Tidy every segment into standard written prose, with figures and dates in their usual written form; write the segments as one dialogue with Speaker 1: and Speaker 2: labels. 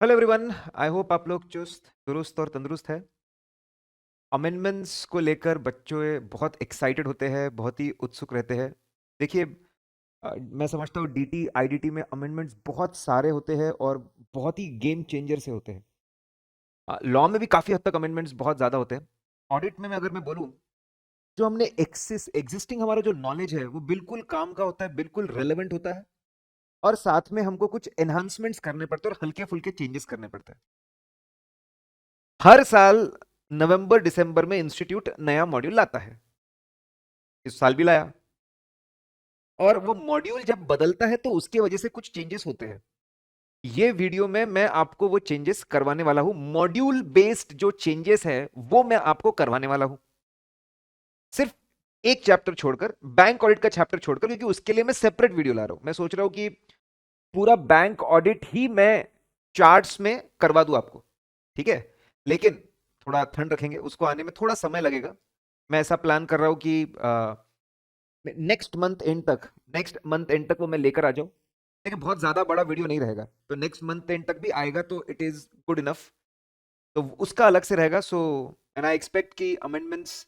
Speaker 1: Hello everyone. I hope आप लोग चुस्त दुरुस्त और तंदुरुस्त है। अमेंडमेंट्स को लेकर बच्चे बहुत एक्साइटेड होते हैं, बहुत ही उत्सुक रहते हैं। देखिए, मैं समझता हूँ डीटी आईडीटी में अमेंडमेंट्स बहुत सारे होते हैं और बहुत ही गेम चेंजर से होते हैं। लॉ में भी काफ़ी हद तक अमेंडमेंट्स बहुत ज़्यादा होते हैं। ऑडिट में अगर मैं बोलूँ, जो हमने एग्जिस्टिंग हमारा जो नॉलेज है वो बिल्कुल काम का होता है, बिल्कुल रेलेवेंट होता है। और साथ में हमको कुछ एनहांसमेंट्स करने पड़ते हैं और हल्के फुल्के चेंजेस करने पड़ते हैं। हर साल नवंबर दिसंबर में इंस्टीट्यूट नया मॉड्यूल लाता है। इस साल भी लाया। और वो मॉड्यूल जब बदलता है तो उसकी वजह से कुछ चेंजेस होते हैं। ये वीडियो में मैं आपको वो चेंजेस करवाने वाला हूं। मॉड्यूल बेस्ड जो चेंजेस है वो मैं आपको करवाने वाला हूं। सिर्फ एक चैप्टर छोड़कर, बैंक ऑडिट का चैप्टर छोड़कर, क्योंकि उसके लिए मैं सेपरेट वीडियो ला रहा हूं। मैं सोच रहा हूं कि पूरा बैंक ऑडिट ही मैं चार्ट्स में करवा दूं आपको। ठीक है। लेकिन थोड़ा ठंड रखेंगे, उसको आने में थोड़ा समय लगेगा। मैं ऐसा प्लान कर रहा हूं कि नेक्स्ट मंथ एंड तक वो मैं लेकर आ जाऊं। लेकिन बहुत ज्यादा बड़ा वीडियो नहीं रहेगा, तो नेक्स्ट मंथ एंड तक भी आएगा तो इट इज गुड इनफ। तो उसका अलग से रहेगा। सो एंड आई एक्सपेक्ट कि अमेंडमेंट्स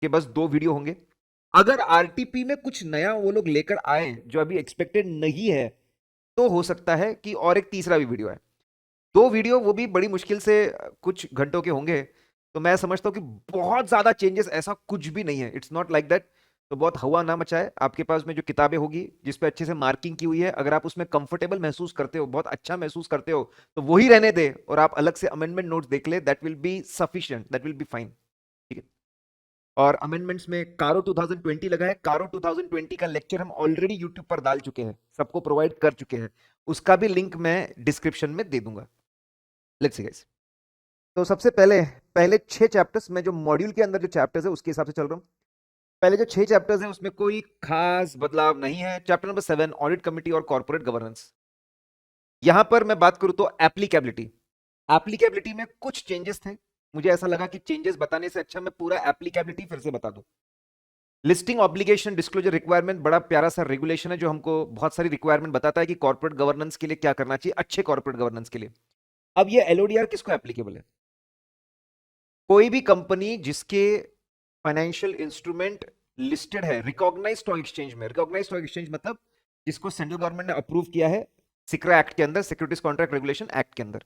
Speaker 1: के बस 2 वीडियो होंगे। अगर आरटीपी में कुछ नया वो लोग लेकर आए जो अभी एक्सपेक्टेड नहीं है, तो हो सकता है कि और एक तीसरा भी वीडियो है। 2 वीडियो, वो भी बड़ी मुश्किल से कुछ घंटों के होंगे। तो मैं समझता हूँ कि बहुत ज्यादा चेंजेस ऐसा कुछ भी नहीं है। It's not like that. तो बहुत हवा ना मचाए। आपके पास में जो किताबें होगी जिस पे अच्छे से मार्किंग की हुई है, अगर आप उसमें कंफर्टेबल महसूस करते हो, बहुत अच्छा महसूस करते हो, तो वही रहने दे और आप अलग से अमेंडमेंट नोट्स देख ले। That will be sufficient, that will be fine. ठीक है। और अमेंडमेंट्स में कारो 2020 लगा है। कारो 2020 का लेक्चर हम ऑलरेडी यूट्यूब पर डाल चुके हैं, सबको प्रोवाइड कर चुके हैं। उसका भी लिंक मैं डिस्क्रिप्शन में दे दूंगा। Let's see guys. तो सबसे पहले पहले 6 चैप्टर्स, मैं जो मॉड्यूल के अंदर जो चैप्टर्स है उसके हिसाब से चल रहा हूँ। पहले जो 6 चैप्टर्स हैं उसमें कोई खास बदलाव नहीं है। चैप्टर नंबर 7, ऑडिट कमिटी और कॉर्पोरेट गवर्नेंस। यहां पर मैं बात करूं तो एप्लीकेबिलिटी। एप्लीकेबिलिटी में कुछ चेंजेस थे। मुझे ऐसा लगा कि चेंजेस बताने से अच्छा मैं पूरा एप्लीकेबिलिटी फिर से बता दूं। लिस्टिंग ऑब्लिगेशन डिस्क्लोजर रिक्वायरमेंट बड़ा प्यारा सा रेगुलेशन है जो हमको बहुत सारी रिक्वायरमेंट बताता है कि कॉर्पोरेट गवर्नेंस के लिए क्या करना चाहिए, अच्छे कॉर्पोरेट गवर्नेंस के लिए। अब ये एलओडीआर किसको एप्लीकेबल है? कोई भी कंपनी जिसके फाइनेंशियल इंस्ट्रूमेंट लिस्टेड है रिकॉग्नाइज स्टॉक एक्सचेंज में। रिकॉग्नाइज स्टॉक एक्सचेंज मतलब जिसको सेंट्रल गवर्नमेंट ने अप्रूव किया है सिक्रा एक्ट के अंदर, सिक्योरिटीज कॉन्ट्रैक्ट रेगुलेशन एक्ट के अंदर।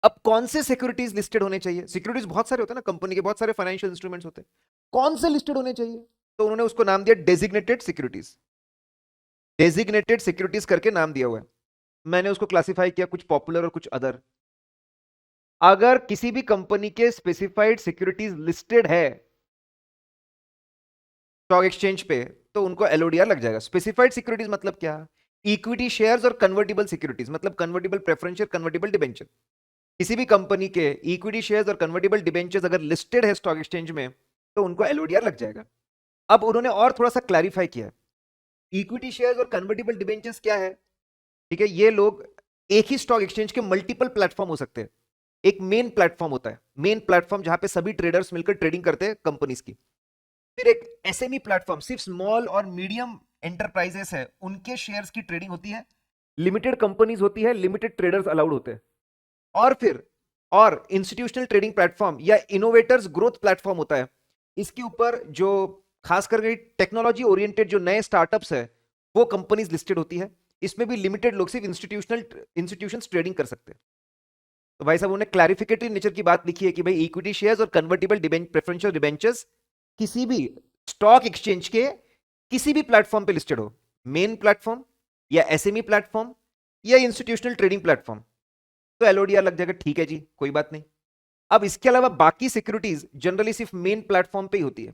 Speaker 1: अब कौन से सिक्योरिटीज लिस्टेड होने चाहिए? सिक्योरिटीज बहुत सारे होते हैं ना, कंपनी के बहुत सारे फाइनेंशियल इंस्ट्रूमेंट्स होते हैं। कौन से लिस्टेड होने चाहिए? तो उन्होंने उसको नाम दिया डेजिग्नेटेड सिक्योरिटीज। डेजिग्नेटेड सिक्योरिटीज करके नाम दिया हुआ है। मैंने उसको क्लासिफाई किया कुछ पॉपुलर और कुछ अदर। अगर किसी भी कंपनी के स्पेसिफाइड सिक्योरिटीज लिस्टेड है स्टॉक एक्सचेंज पे, तो उनको एलओडीआर लग जाएगा। स्पेसिफाइड सिक्योरिटीज मतलब क्या? इक्विटी शेयर्स और कन्वर्टिबल सिक्योरिटीज, मतलब convertible preference share, convertible debenture. किसी भी कंपनी के इक्विटी शेयर्स और कन्वर्टिबल डिबेंचर्स अगर लिस्टेड है स्टॉक एक्सचेंज में, तो उनको एलओडीआर लग जाएगा। अब उन्होंने और थोड़ा सा क्लैरिफाई किया। इक्विटी शेयर्स और कन्वर्टिबल डिबेंचर्स क्या है? ठीक है, ये लोग एक ही स्टॉक एक्सचेंज के मल्टीपल प्लेटफॉर्म हो सकते हैं। एक मेन प्लेटफॉर्म होता है, मेन प्लेटफॉर्म जहां पे सभी ट्रेडर्स मिलकर ट्रेडिंग करते हैं कंपनीज की। फिर एक एसएमई प्लेटफॉर्म, सिर्फ स्मॉल और मीडियम एंटरप्राइजेस है उनके शेयर्स की ट्रेडिंग होती है। लिमिटेड कंपनीज होती है, लिमिटेड ट्रेडर्स अलाउड होते हैं। और फिर और इंस्टीट्यूशनल ट्रेडिंग प्लेटफॉर्म या इनोवेटर्स ग्रोथ प्लेटफॉर्म होता है। इसके ऊपर जो खास करके टेक्नोलॉजी ओरिएंटेड जो नए स्टार्टअप्स है वो कंपनीज लिस्टेड होती है। इसमें भी लिमिटेड लोग, सिर्फ इंस्टीट्यूशंस ट्रेडिंग कर सकते हैं। तो भाई साहब उन्होंने क्लैरिफिकेटरी नेचर की बात लिखी है कि भाई इक्विटी शेयर्स और कन्वर्टिबल प्रेफरेंशियल डिबेंचर्स किसी भी स्टॉक एक्सचेंज के किसी भी प्लेटफॉर्म पे लिस्टेड हो, मेन प्लेटफॉर्म या एसएमई प्लेटफॉर्म या इंस्टीट्यूशनल ट्रेडिंग प्लेटफॉर्म, तो एलओडीआर लग जाएगा। ठीक है जी, कोई बात नहीं। अब इसके अलावा बाकी सिक्योरिटीज जनरली सिर्फ मेन प्लेटफॉर्म पे ही होती है।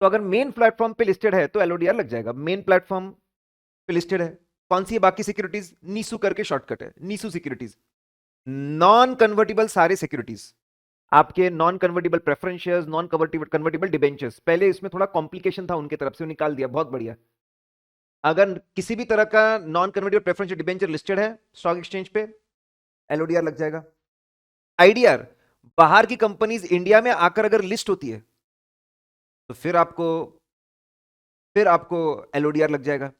Speaker 1: तो अगर मेन प्लेटफॉर्म पे लिस्टेड है तो एलओडीआर लग जाएगा। मेन प्लेटफॉर्म पे लिस्टेड है, कौन सी है बाकी सिक्योरिटीज? नीसू करके शॉर्टकट है, नीसू सिक्योरिटीज। नॉन कन्वर्टिबल सारे सिक्योरिटीज, आपके non convertible preference shares, non convertible convertible debentures. पहले इसमें थोड़ा कॉम्प्लिकेशन था उनकी तरफ से, निकाल दिया, बहुत बढ़िया। अगर किसी भी तरह का non convertible preference debenture listed है स्टॉक एक्सचेंज पे, एलओडीआर लग जाएगा। आईडीआर, बाहर की कंपनीज इंडिया में आकर अगर लिस्ट होती है तो फिर आपको एलओडीआर लग जाएगा।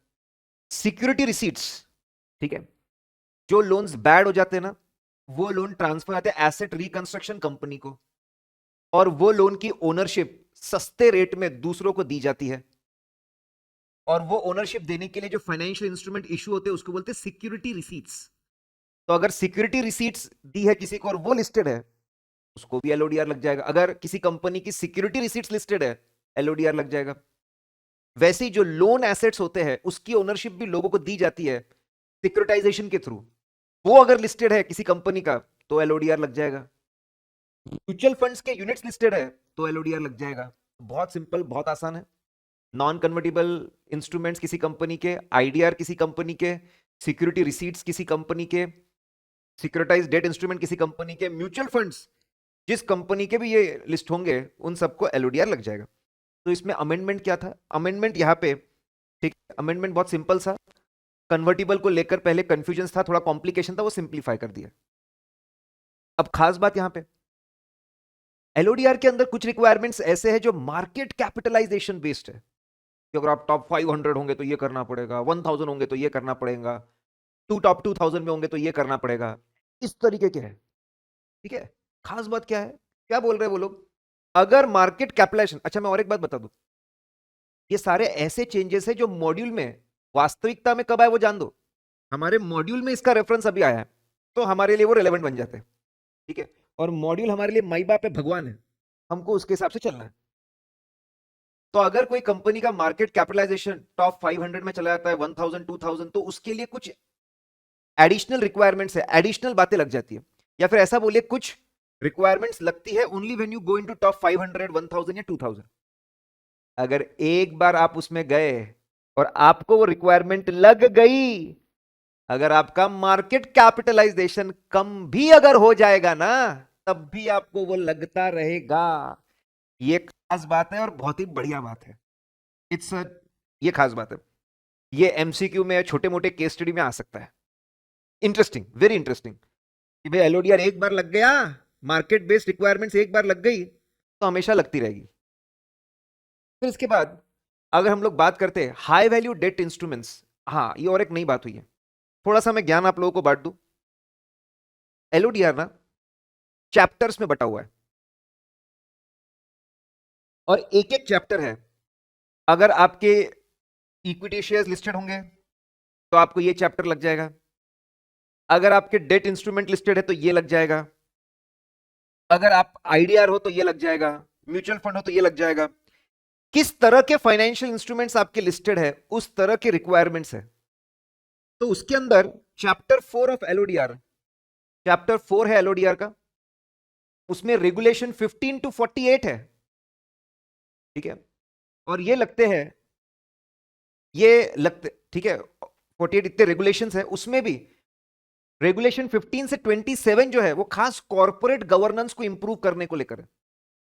Speaker 1: सिक्योरिटी रिसीट्स, ठीक है, जो लोन्स बैड हो जाते हैं ना, वो लोन ट्रांसफर आते हैं एसेट रिकंस्ट्रक्शन कंपनी को, और वो लोन की ओनरशिप सस्ते रेट में दूसरों को दी जाती है। और वो ओनरशिप देने के लिए जो फाइनेंशियल इंस्ट्रूमेंट इशू होते हैं उसको बोलते हैं सिक्योरिटी रिसीट्स। तो अगर सिक्योरिटी रिसीट्स दी है किसी को और वो लिस्टेड है, उसको भी एलओडीआर लग जाएगा। अगर किसी कंपनी की सिक्योरिटी रिसीट्स लिस्टेड है, एलओडीआर लग जाएगा। वैसे ही जो लोन एसेट्स होते हैं उसकी ओनरशिप भी लोगों को दी जाती है सिक्योरिटाइजेशन के थ्रू, वो अगर लिस्टेड है किसी कंपनी का तो एलओडीआर लग जाएगा। म्यूचुअल फंड्स के यूनिट्स लिस्टेड है तो एलओडीआर लग जाएगा। बहुत सिंपल, बहुत आसान है। नॉन कन्वर्टिबल इंस्ट्रूमेंट्स किसी कंपनी के, आईडीआर किसी कंपनी के, सिक्योरिटी रिसीट्स किसी कंपनी के, सिक्योरिटाइज डेट इंस्ट्रूमेंट किसी कंपनी के, म्यूचुअल फंड्स जिस कंपनी के भी ये लिस्ट होंगे उन सबको एलओडीआर लग जाएगा। तो इसमें अमेंडमेंट क्या था? अमेंडमेंट यहाँ पे, ठीक, अमेंडमेंट बहुत सिंपल सा, कन्वर्टिबल को लेकर पहले कंफ्यूजन था, थोड़ा कॉम्प्लिकेशन था, वो सिंप्लीफाई कर दिया। अब खास बात यहां पे, एलओडीआर के अंदर कुछ रिक्वायरमेंट्स ऐसे हैं जो मार्केट कैपिटलाइजेशन बेस्ड है कि अगर आप टॉप 500 होंगे तो ये करना पड़ेगा, 1000 होंगे तो ये करना पड़ेगा, टॉप 2000 में होंगे तो ये करना पड़ेगा, इस तरीके के है। ठीक है, खास बात क्या है, क्या बोल रहे हैं वो लोग? अगर मार्केट कैपिटलाइजेशन, अच्छा मैं और एक बात बता दूं, ये सारे ऐसे चेंजेस है जो मॉड्यूल में, वास्तविकता में कब आए वो जान दो, हमारे मॉड्यूल में इसका रेफरेंस अभी आया है तो हमारे लिए वो रिलेवेंट बन जाते हैं। ठीक है, और मॉड्यूल हमारे लिए माई बाप है, भगवान है, हमको उसके हिसाब से चलना है। तो अगर कोई कंपनी का मार्केट कैपिटलाइजेशन टॉप 500 में चला जाता है, 1000 2000, तो उसके लिए कुछ एडिशनल रिक्वायरमेंट्स है, एडिशनल बातें लग जाती है, या फिर ऐसा बोलिए कुछ रिक्वायरमेंट्स लगती है only when you go into top 500, 1000 या 2000। अगर एक बार आप उसमें गए और आपको वो रिक्वायरमेंट लग गई, अगर आपका मार्केट कैपिटलाइजेशन कम भी अगर हो जाएगा ना, तब भी आपको वो लगता रहेगा। ये खास बात है और बहुत ही बढ़िया बात है। ये खास बात है, ये एमसीक्यू में, छोटे मोटे केस स्टडी में आ सकता है। इंटरेस्टिंग, वेरी इंटरेस्टिंग कि भाई एलओडीआर एक बार लग गया, मार्केट बेस्ड रिक्वायरमेंट्स एक बार लग गई तो हमेशा लगती रहेगी। फिर इसके बाद अगर हम लोग बात करते हैं हाई वैल्यू डेट इंस्ट्रूमेंट्स, हाँ ये और एक नई बात हुई है, थोड़ा सा मैं ज्ञान आप लोगों को बांट दूं। एलओडीआर ना चैप्टर्स में बटा हुआ है, और एक एक चैप्टर है। अगर आपके इक्विटी शेयर्स लिस्टेड होंगे तो आपको ये चैप्टर लग जाएगा, अगर आपके डेट इंस्ट्रूमेंट लिस्टेड है तो ये लग जाएगा, अगर आप आईडीआर हो तो ये लग जाएगा, म्यूचुअल फंड हो तो ये लग जाएगा। किस तरह के फाइनेंशियल इंस्ट्रूमेंट्स आपके लिस्टेड है उस तरह के रिक्वायरमेंट्स है। तो उसके अंदर चैप्टर 4 ऑफ एलओडीआर, चैप्टर 4 है एलओडीआर का, उसमें रेगुलेशन 15 to 48 है। ठीक है, और ये लगते हैं, ठीक है, 48 इतने रेगुलेशंस है, उसमें भी रेगुलेशन 15 से 27 जो है वो खास कॉर्पोरेट गवर्नेंस को इंप्रूव करने को लेकर है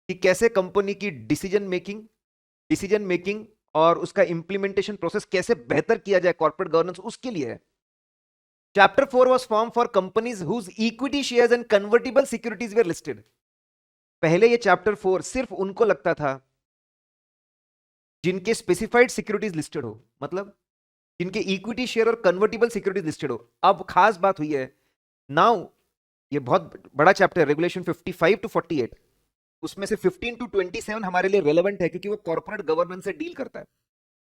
Speaker 1: कि कैसे कंपनी की डिसीजन मेकिंग और उसका इंप्लीमेंटेशन प्रोसेस कैसे बेहतर किया जाए, कॉर्पोरेट गवर्नेंस उसके लिए है। Chapter 4 was form for companies whose equity shares and convertible securities were listed. पहले ये चैप्टर 4 सिर्फ उनको लगता था जिनके स्पेसिफाइड सिक्योरिटीज लिस्टेड हो, मतलब जिनके इक्विटी शेयर और कन्वर्टिबल सिक्योरिटीज लिस्टेड हो। अब खास बात हुई है, नाउ ये बहुत बड़ा चैप्टर है, रेगुलेशन 55 to 48, उसमें से 15 to 27 हमारे लिए रेलेवेंट है क्योंकि वो कॉर्पोरेट गवर्नेंस से डील करता है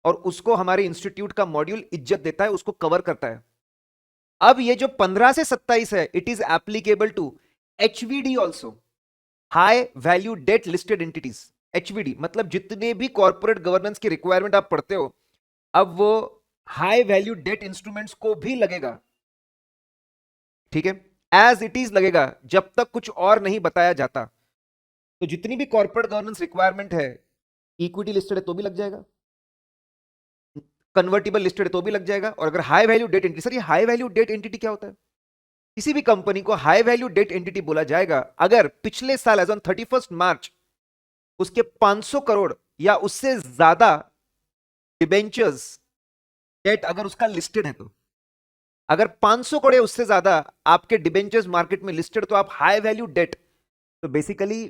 Speaker 1: और उसको हमारे इंस्टीट्यूट का मॉड्यूल इज्जत देता है, उसको कवर करता है। अब ये जो 15 से 27 है, it is applicable to HVD also, high value debt listed entities. HVD मतलब जितने भी कॉर्पोरेट गवर्नेंस की रिक्वायरमेंट आप पढ़ते हो, अब वो हाई वैल्यू डेट इंस्ट्रूमेंट्स को भी लगेगा। ठीक है, एज इट इज लगेगा जब तक कुछ और नहीं बताया जाता। तो जितनी भी कॉर्पोरेट गवर्नेंस रिक्वायरमेंट है, इक्विटी लिस्टेड है तो भी लग जाएगा, कन्वर्टिबल लिस्टेड है तो भी लग जाएगा, और अगर high value debt entity, sir ये हाई वैल्यू डेट एंटिटी क्या होता है? किसी भी कंपनी को हाई वैल्यू डेट एंटिटी बोला जाएगा अगर पिछले साल एज ऑन 31 मार्च उसके 500 करोड़ या उससे ज्यादा डिबेंचर्स डेट अगर उसका लिस्टेड है। तो अगर 500 करोड़ या उससे ज्यादा आपके डिबेंचर्स मार्केट में लिस्टेड, तो आप हाई वैल्यू डेट, तो बेसिकली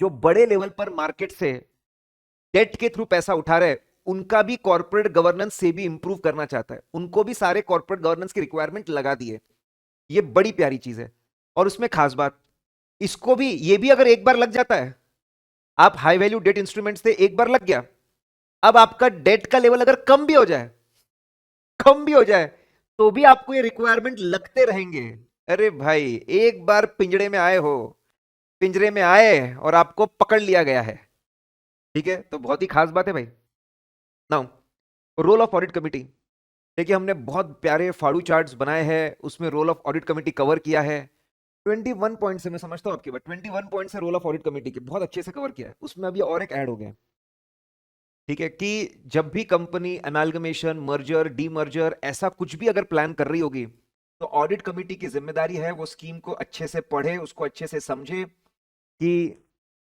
Speaker 1: जो बड़े लेवल पर मार्केट से डेट के थ्रू पैसा उठा रहे, उनका भी कॉर्पोरेट गवर्नेंस से भी इंप्रूव करना चाहता है, उनको भी सारे कॉर्पोरेट गवर्नेंस की रिक्वायरमेंट लगा दिए। ये बड़ी प्यारी चीज है। और उसमें खास बात, इसको भी, ये भी अगर एक बार लग जाता है, आप हाई वैल्यू डेट इंस्ट्रूमेंट्स थे, एक बार लग गया, अब आपका डेट का लेवल अगर कम भी हो जाए तो भी आपको ये रिक्वायरमेंट लगते रहेंगे। अरे भाई, एक बार पिंजरे में आए और आपको पकड़ लिया गया है, ठीक है, तो बहुत ही खास बात है भाई। Now, role of audit committee. देखिए, हमने बहुत प्यारे फाड़ू चार्ट्स बनाए हैं, उसमें role of audit committee cover किया है। 21 पॉइंट से, मैं समझता हूँ आपकी बात, 21 पॉइंट से रोल ऑफ ऑडिट कमेटी के बहुत अच्छे से कवर किया है। उसमें अभी और एक ऐड हो गया, ठीक है, कि जब भी कंपनी अमेलगमेशन, मर्जर, डीमर्जर, ऐसा कुछ भी अगर प्लान कर रही होगी, तो ऑडिट कमेटी की जिम्मेदारी है वो स्कीम को अच्छे से पढ़े, उसको अच्छे से समझे कि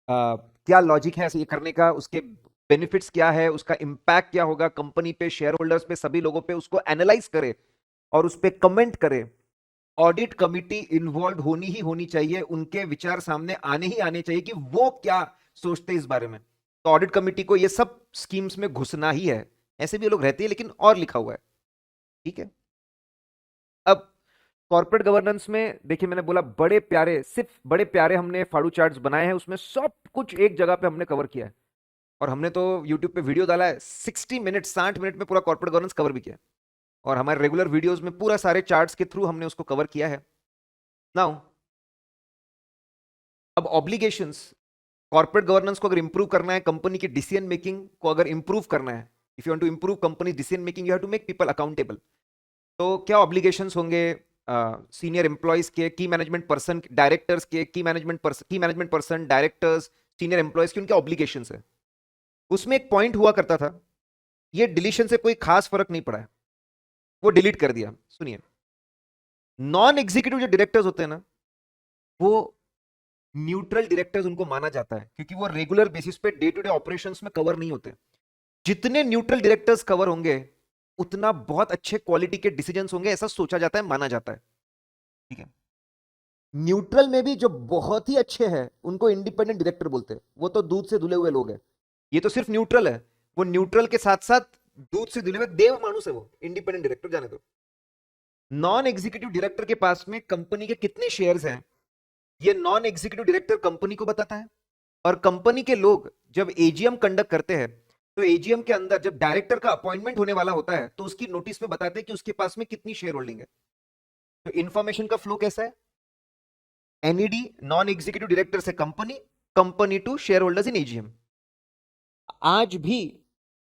Speaker 1: क्या लॉजिक है ऐसे ये करने का, उसके बेनिफिट्स क्या है, उसका इंपैक्ट क्या होगा कंपनी पे, शेयर होल्डर्स पे, सभी लोगों पे, उसको एनालाइज करे और उस पर कमेंट करे। ऑडिट कमिटी इन्वॉल्व होनी ही होनी चाहिए, उनके विचार सामने आने ही आने चाहिए कि वो क्या सोचते हैं इस बारे में। तो ऑडिट कमिटी को ये सब स्कीम्स में घुसना ही है। ऐसे भी लोग रहते हैं, लेकिन और लिखा हुआ है, ठीक है। अब कॉर्पोरेट गवर्नेंस में देखिए, मैंने बोला बड़े प्यारे, सिर्फ बड़े प्यारे हमने फाड़ू चार्ट्स बनाए हैं, उसमें सब कुछ एक जगह पे हमने कवर किया है। और हमने तो यूट्यूब पे वीडियो डाला है, 60 मिनट, 60 मिनट में पूरा कॉर्पोरेट गवर्नेंस कवर भी किया है। और हमारे रेगुलर वीडियोस में पूरा सारे चार्ट्स के थ्रू हमने उसको कवर किया है। नाउ, अब ऑब्लिगेशंस, कॉर्पोरेट गवर्नेंस को अगर इंप्रूव करना है, कंपनी की डिसीजन मेकिंग को अगर इंप्रूव करना है, if you want to improve company decision making, you have to make people accountable. तो क्या ऑब्लिगेशंस होंगे सीनियर एम्प्लॉयज के, की मैनेजमेंट पर्सन, डायरेक्टर्स के, की management person, directors, senior employees के, उनके ऑब्लिगेशंस है। उसमें एक पॉइंट हुआ करता था, ये डिलीशन से कोई खास फर्क नहीं पड़ा है, वो डिलीट कर दिया। सुनिए, नॉन एग्जीक्यूटिव जो डायरेक्टर्स होते हैं ना, वो न्यूट्रल डायरेक्टर्स उनको माना जाता है, क्योंकि वो रेगुलर बेसिस पे डे टू डे ऑपरेशंस में कवर नहीं होते। जितने न्यूट्रल डायरेक्टर्स कवर होंगे, उतना बहुत अच्छे क्वालिटी के डिसीजंस होंगे, ऐसा सोचा जाता है, माना जाता है, ठीक है। न्यूट्रल में भी जो बहुत ही अच्छे हैं, उनको इंडिपेंडेंट डायरेक्टर बोलते हैं। वो तो दूध से धुले हुए लोग हैं, ये तो सिर्फ न्यूट्रल है। वो न्यूट्रल के साथ साथ दूध से धुले हुए देव मानुस है, वो इंडिपेंडेंट डायरेक्टर, जाने दो। नॉन एग्जीक्यूटिव डायरेक्टर के पास में कंपनी के कितने शेयर्स हैं, ये नॉन एग्जीक्यूटिव डायरेक्टर कंपनी को बताता है। और कंपनी के लोग जब एजीएम कंडक्ट करते हैं, तो एजीएम के अंदर जब डायरेक्टर का अपॉइंटमेंट होने वाला होता है, तो उसकी नोटिस में बताते हैं कि उसके पास में कितनी शेयर होल्डिंग है। तो इंफॉर्मेशन का फ्लो कैसा है, एनईडी, नॉन एग्जीक्यूटिव डायरेक्टर से company, company to shareholders in AGM. आज भी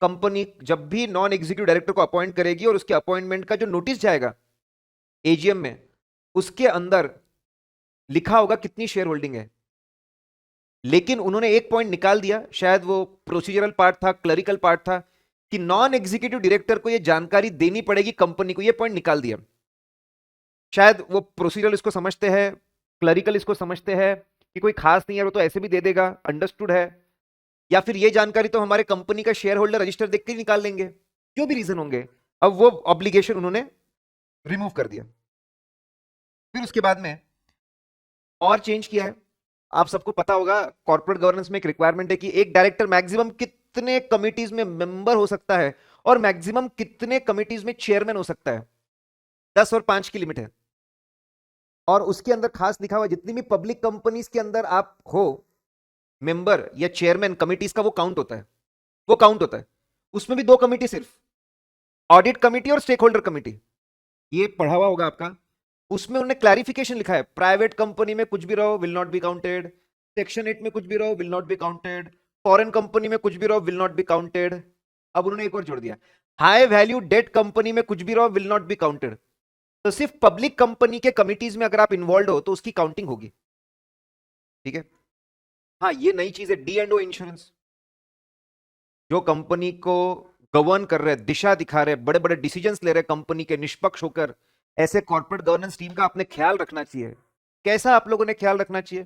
Speaker 1: कंपनी जब भी नॉन एग्जीक्यूटिव डायरेक्टर को अपॉइंट करेगी, और उसके अपॉइंटमेंट का जो नोटिस जाएगा एजीएम में, उसके अंदर लिखा होगा कितनी शेयर होल्डिंग है। लेकिन उन्होंने एक पॉइंट निकाल दिया, शायद वो प्रोसीजरल पार्ट था, क्लरिकल पार्ट था, कि नॉन एग्जीक्यूटिव डायरेक्टर को यह जानकारी देनी पड़ेगी कंपनी को, यह पॉइंट निकाल दिया। शायद वो प्रोसीजरल इसको समझते हैं, क्लरिकल इसको समझते हैं कि कोई खास नहीं है, वो तो ऐसे भी दे देगा, अंडरस्टूड है, या फिर ये जानकारी तो हमारे कंपनी का शेयर होल्डर रजिस्टर देख के ही निकाल लेंगे, जो भी रीजन होंगे। अब वो ऑब्लिगेशन उन्होंने रिमूव कर दिया। फिर उसके बाद में और चेंज किया है। आप सबको पता होगा, कॉर्पोरेट गवर्नेंस में एक रिक्वायरमेंट है कि एक डायरेक्टर मैक्सिमम कितने कमिटीज में मेंबर हो सकता है, और मैक्सिमम कितने कमिटीज में चेयरमैन हो सकता है। 10 और 5 की लिमिट है। और उसके अंदर खास लिखा हुआ, जितनी भी पब्लिक कंपनीज के अंदर आप हो मेंबर या चेयरमैन कमिटीज का, वो काउंट होता है, वो काउंट होता है। उसमें भी 2 कमिटी सिर्फ, ऑडिट कमिटी और स्टेक होल्डर कमिटी, ये पढ़ा हुआ होगा आपका। उसमें उन्होंने क्लैरिफिकेशन लिखा है, प्राइवेट कंपनी में कुछ भी रहो will not be counted, section 8 में कुछ भी रहो will not be counted, foreign company में कुछ भी रहो विल नॉट बी काउंटेड। अब उन्होंने एक और जोड़ दिया, हाई वैल्यू डेट कंपनी में कुछ भी रहो विल नॉट बी काउंटेड। तो सिर्फ पब्लिक कंपनी के कमिटीज में अगर आप इन्वॉल्व हो तो उसकी काउंटिंग होगी, ठीक है। हाँ, ये नई चीज है, D&O इंश्योरेंस, जो कंपनी को गवर्न कर रहे, दिशा दिखा रहे, बड़े बड़े डिसीजंस ले रहे कंपनी के, निष्पक्ष होकर, ऐसे कॉर्पोरेट गवर्नेंस टीम का आपने ख्याल रखना चाहिए। कैसा आप लोगों ने ख्याल रखना चाहिए?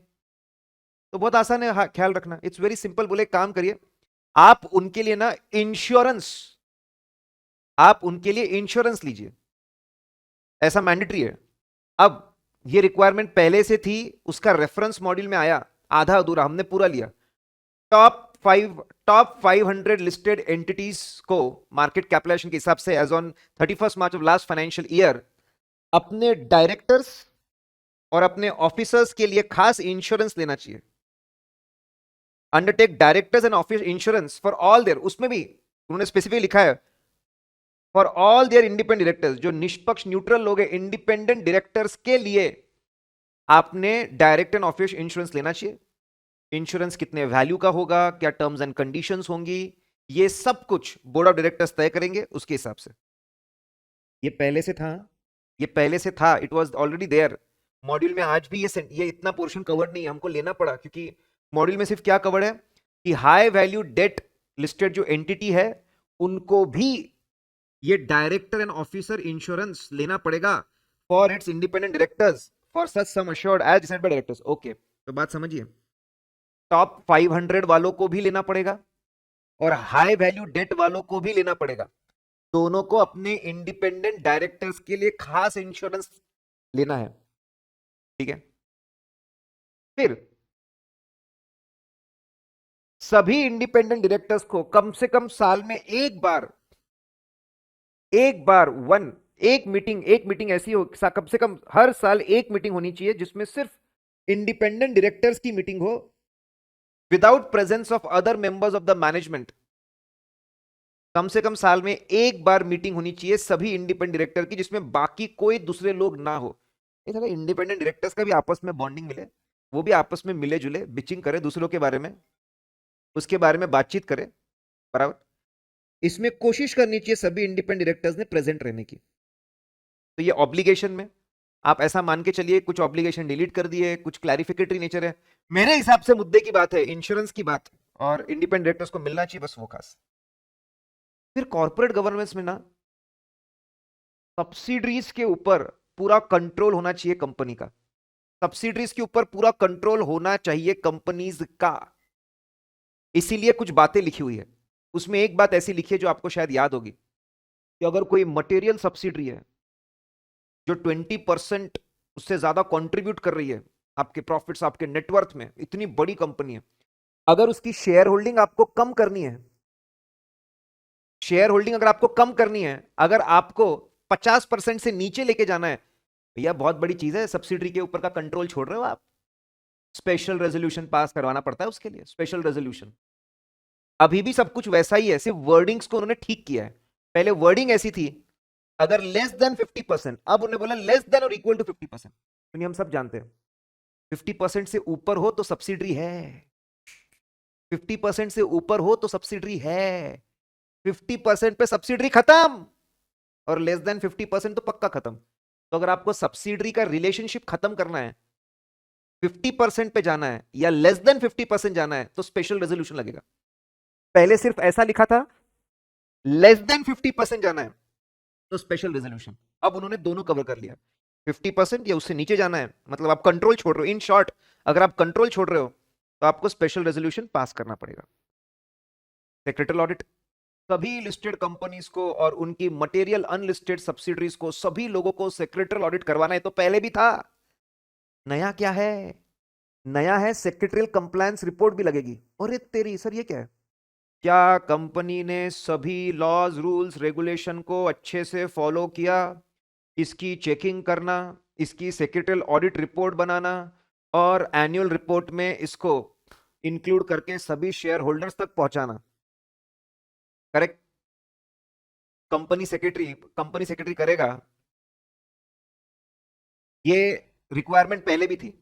Speaker 1: तो बहुत आसान है ख्याल रखना, इट्स वेरी सिंपल। बोले काम करिए, आप उनके लिए ना इंश्योरेंस, आप उनके लिए इंश्योरेंस लीजिए, ऐसा मैंडेटरी है। अब ये रिक्वायरमेंट पहले से थी, उसका रेफरेंस मॉड्यूल में आया, आधा अधूरा, हमने पूरा लिया। टॉप 500 लिस्टेड एंटिटीज को मार्केट कैपिटलाइजेशन के हिसाब से as on 31 March of last financial year अपने डायरेक्टर्स और अपने ऑफिसर्स के लिए खास इंश्योरेंस लेना चाहिए। Undertake directors and office insurance for all their, उसमें भी उन्होंने स्पेसिफिकली लिखा है for all their independent directors, जो निष्पक्ष न्यूट्रल लोग हैं इंडिपेंडेंट डायरेक्टर्स के लिए आपने डायरेक्ट एंड ऑफिस इंश्योरेंस लेना चाहिए। इंश्योरेंस कितने वैल्यू का होगा, क्या टर्म्स एंड कंडीशंस होंगी, ये सब कुछ बोर्ड ऑफ डायरेक्टर्स तय करेंगे उसके हिसाब से। ये पहले से था, ये पहले से था, it was already there module में। आज भी ये इतना पोर्शन कवर्ड नहीं है, हमको लेना पड़ा क्योंकि मॉड्यूल में सिर्फ क्या कवर्ड है कि हाई वैल्यू डेट लिस्टेड जो एंटिटी है उनको भी ये डायरेक्टर एंड ऑफिसर इंश्योरेंस लेना पड़ेगा for its independent directors for such sum assured as decided by directors. Okay, तो बात समझिए। टॉप 500 वालों को भी लेना पड़ेगा और हाई वैल्यू डेट वालों को भी लेना पड़ेगा। दोनों को अपने इंडिपेंडेंट डायरेक्टर्स के लिए खास इंश्योरेंस लेना है, ठीक है। फिर सभी इंडिपेंडेंट डायरेक्टर्स को कम से कम साल में एक बार एक मीटिंग ऐसी हो, कम से कम हर साल एक मीटिंग होनी चाहिए जिसमें सिर्फ इंडिपेंडेंट डायरेक्टर्स की मीटिंग हो without presence of other members of the management. कम से कम साल में एक बार मीटिंग होनी चाहिए सभी इंडिपेंडेंट डायरेक्टर की जिसमें बाकी कोई दूसरे लोग ना हो। इंडिपेंडेंट डायरेक्टर्स का भी आपस में बॉन्डिंग मिले, वो भी आपस में मिले जुले बिचिंग करे दूसरों के बारे में, उसके बारे में बातचीत करे, बराबर। इसमें कोशिश करनी चाहिए सभी इंडिपेंडेंट डायरेक्टर्स ने प्रेजेंट रहने की। तो ये ऑब्लिगेशन में आप ऐसा मान के चलिए, कुछ ऑब्लिगेशन डिलीट कर दिए, कुछ क्लैरिफिकेटरी नेचर है। मेरे हिसाब से मुद्दे की बात है इंश्योरेंस की बात, और इंडिपेंडेंट डायरेक्टर्स को मिलना चाहिए बस वो खास। फिर कॉर्पोरेट गवर्नेंस में ना सब्सिडरीज के ऊपर पूरा कंट्रोल होना चाहिए कंपनी का। सब्सिडरीज के ऊपर पूरा कंट्रोल होना चाहिए कंपनीज का। इसीलिए कुछ बातें लिखी हुई है, उसमें एक बात ऐसी लिखी है जो आपको शायद याद होगी कि अगर कोई मटेरियल सब्सिडरी है जो 20% उससे ज्यादा कंट्रीब्यूट कर रही है आपके प्रॉफिट्स, आपके नेटवर्थ में, इतनी बड़ी कंपनी है, अगर उसकी शेयर होल्डिंग आपको कम करनी है, शेयर होल्डिंग अगर आपको कम करनी है, अगर आपको 50% से नीचे लेके जाना है, भैया बहुत बड़ी चीज है, सब्सिडरी के ऊपर का कंट्रोल छोड़ रहे हो आप। स्पेशल रेजोल्यूशन पास करवाना पड़ता है उसके लिए, स्पेशल रेजोल्यूशन। अभी भी सब कुछ वैसा ही है, सिर्फ वर्डिंग्स को उन्होंने ठीक किया है। पहले वर्डिंग ऐसी थी अगर लेस देन 50%, अब उन्होंने बोला लेस देन और इक्वल टू 50%। हम सब जानते हैं 50% से ऊपर हो तो सब्सिडरी है, 50% से ऊपर हो तो सब्सिडरी है, 50% पे सब्सिडरी खत्म और लेस देन 50% तो पक्का खत्म। तो अगर आपको सब्सिडरी का रिलेशनशिप खत्म करना है, 50% पे जाना है या लेस देन 50% जाना है, तो स्पेशल रेजोल्यूशन लगेगा। पहले सिर्फ ऐसा लिखा था लेस देन 50% जाना है तो स्पेशल रेजोल्यूशन, अब उन्होंने दोनों कवर कर लिया। 50% या उससे नीचे जाना है, मतलब आप कंट्रोल छोड़ रहे हो, इन शॉर्ट अगर आप कंट्रोल छोड़ रहे हो तो आपको स्पेशल रेजोल्यूशन पास करना पड़ेगा। सेक्रेटरी ऑडिट सभी लिस्टेड कंपनीज को और उनकी मटेरियल अनलिस्टेड सब्सिडरीज को, सभी लोगों को सेक्रेटरी ऑडिट करवाना है। तो पहले भी था, नया क्या है? नया है सेक्रेटरियल कंप्लायंस रिपोर्ट भी लगेगी। अरे तेरी सर, ये क्या है? क्या कंपनी ने सभी लॉज रूल्स रेगुलेशन को अच्छे से फॉलो किया, इसकी चेकिंग करना, इसकी सेक्रेटरियल ऑडिट रिपोर्ट बनाना और एनुअल रिपोर्ट में इसको इंक्लूड करके सभी शेयर होल्डर्स तक पहुंचाना। करेक्ट? कंपनी सेक्रेटरी करेगा, ये रिक्वायरमेंट पहले भी थी।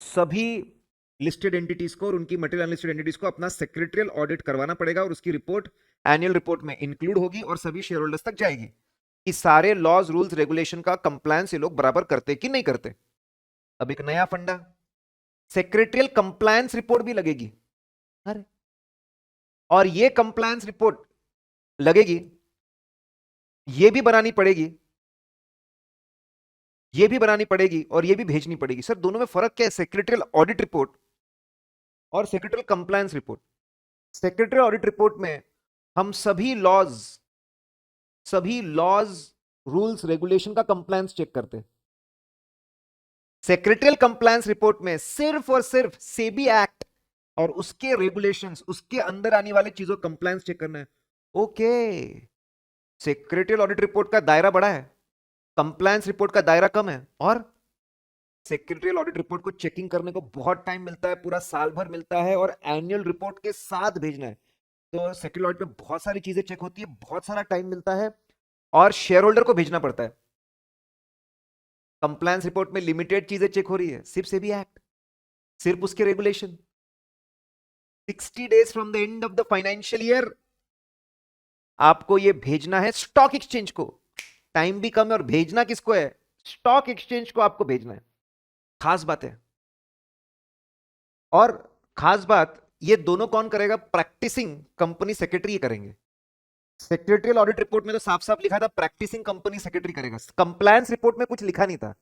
Speaker 1: सभी लिस्टेड एंटिटीज को और उनकी मटेरियल अनलिस्टेड एंटिटीज को अपना सेक्रेटरियल ऑडिट करवाना पड़ेगा और उसकी रिपोर्ट एनुअल रिपोर्ट में इंक्लूड होगी और सभी शेयर होल्डर्स तक जाएगी कि सारे लॉज रूल्स रेगुलेशन का कंप्लायंस ये लोग बराबर करते कि नहीं करते। अब एक नया फंडा, सेक्रेटरियल कंप्लायंस रिपोर्ट भी लगेगी। अरे, और ये कंप्लायंस रिपोर्ट लगेगी, ये भी बनानी पड़ेगी, ये भी बनानी पड़ेगी और ये भी भेजनी पड़ेगी। सर दोनों में फर्क क्या है? सेक्रेटरियल ऑडिट रिपोर्ट और secretarial compliance report. Secretary audit report में हम सभी लॉज रूल्स रेगुलेशन का कंप्लायंस चेक करते हैं। सेक्रेटरियल कंप्लायंस रिपोर्ट में सिर्फ और सिर्फ सेबी एक्ट और उसके रेगुलेशंस, उसके अंदर आने वाले चीजों कंप्लायंस चेक करना है। ओके, सेक्रेटरियल ऑडिट रिपोर्ट का दायरा बड़ा है, कंप्लायंस रिपोर्ट का दायरा कम है। और सेक्रेटरियल ऑडिट रिपोर्ट को चेकिंग करने को बहुत टाइम मिलता है, पूरा साल भर मिलता है, और एनुअल रिपोर्ट के साथ भेजना है। तो सेक्रेटरियल ऑडिट में बहुत सारी चीजें चेक होती है, बहुत सारा टाइम मिलता है, और शेयर होल्डर को भेजना पड़ता है। कंप्लायंस रिपोर्ट में लिमिटेड चीजें चेक हो रही है, सिर्फ सेबी एक्ट, सिर्फ उसके regulation. 60 days from the end of the financial year आपको ये भेजना है स्टॉक एक्सचेंज को। टाइम भी कम है और भेजना किसको है? स्टॉक एक्सचेंज को आपको भेजना है। खास बात है। और खास बात, ये दोनों कौन करेगा? प्रैक्टिसिंग कंपनी सेक्रेटरी करेंगे। सेक्रेटरियल ऑडिट रिपोर्ट में तो साफ साफ लिखा था प्रैक्टिसिंग कंपनी सेक्रेटरी करेगा। कंप्लायंस रिपोर्ट में कुछ लिखा नहीं था,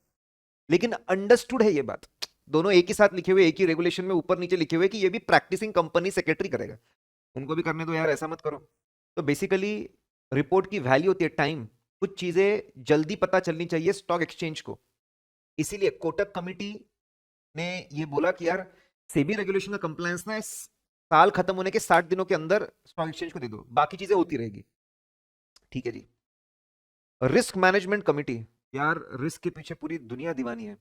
Speaker 1: लेकिन अंडरस्टूड है ये बात। दोनों एक ही साथ लिखे हुए, एक ही रेगुलेशन में ऊपर नीचे लिखे हुए कि ये भी प्रैक्टिसिंग कंपनी सेक्रेटरी करेगा। उनको भी करने दो यार, ऐसा मत करो। तो बेसिकली रिपोर्ट की वैल्यू होती है टाइम। कुछ चीजें जल्दी पता चलनी चाहिए स्टॉक एक्सचेंज को। इसीलिए कोटक कमिटी ने ये बोला कि यार सेबी रेगुलेशन का कंप्लायंस ना साल खत्म होने के 60 दिनों के अंदर स्टॉक एक्सचेंज को दे दो, बाकी चीजें होती रहेगी। ठीक है जी। रिस्क मैनेजमेंट कमिटी, यार रिस्क के पीछे पूरी दुनिया दीवानी है।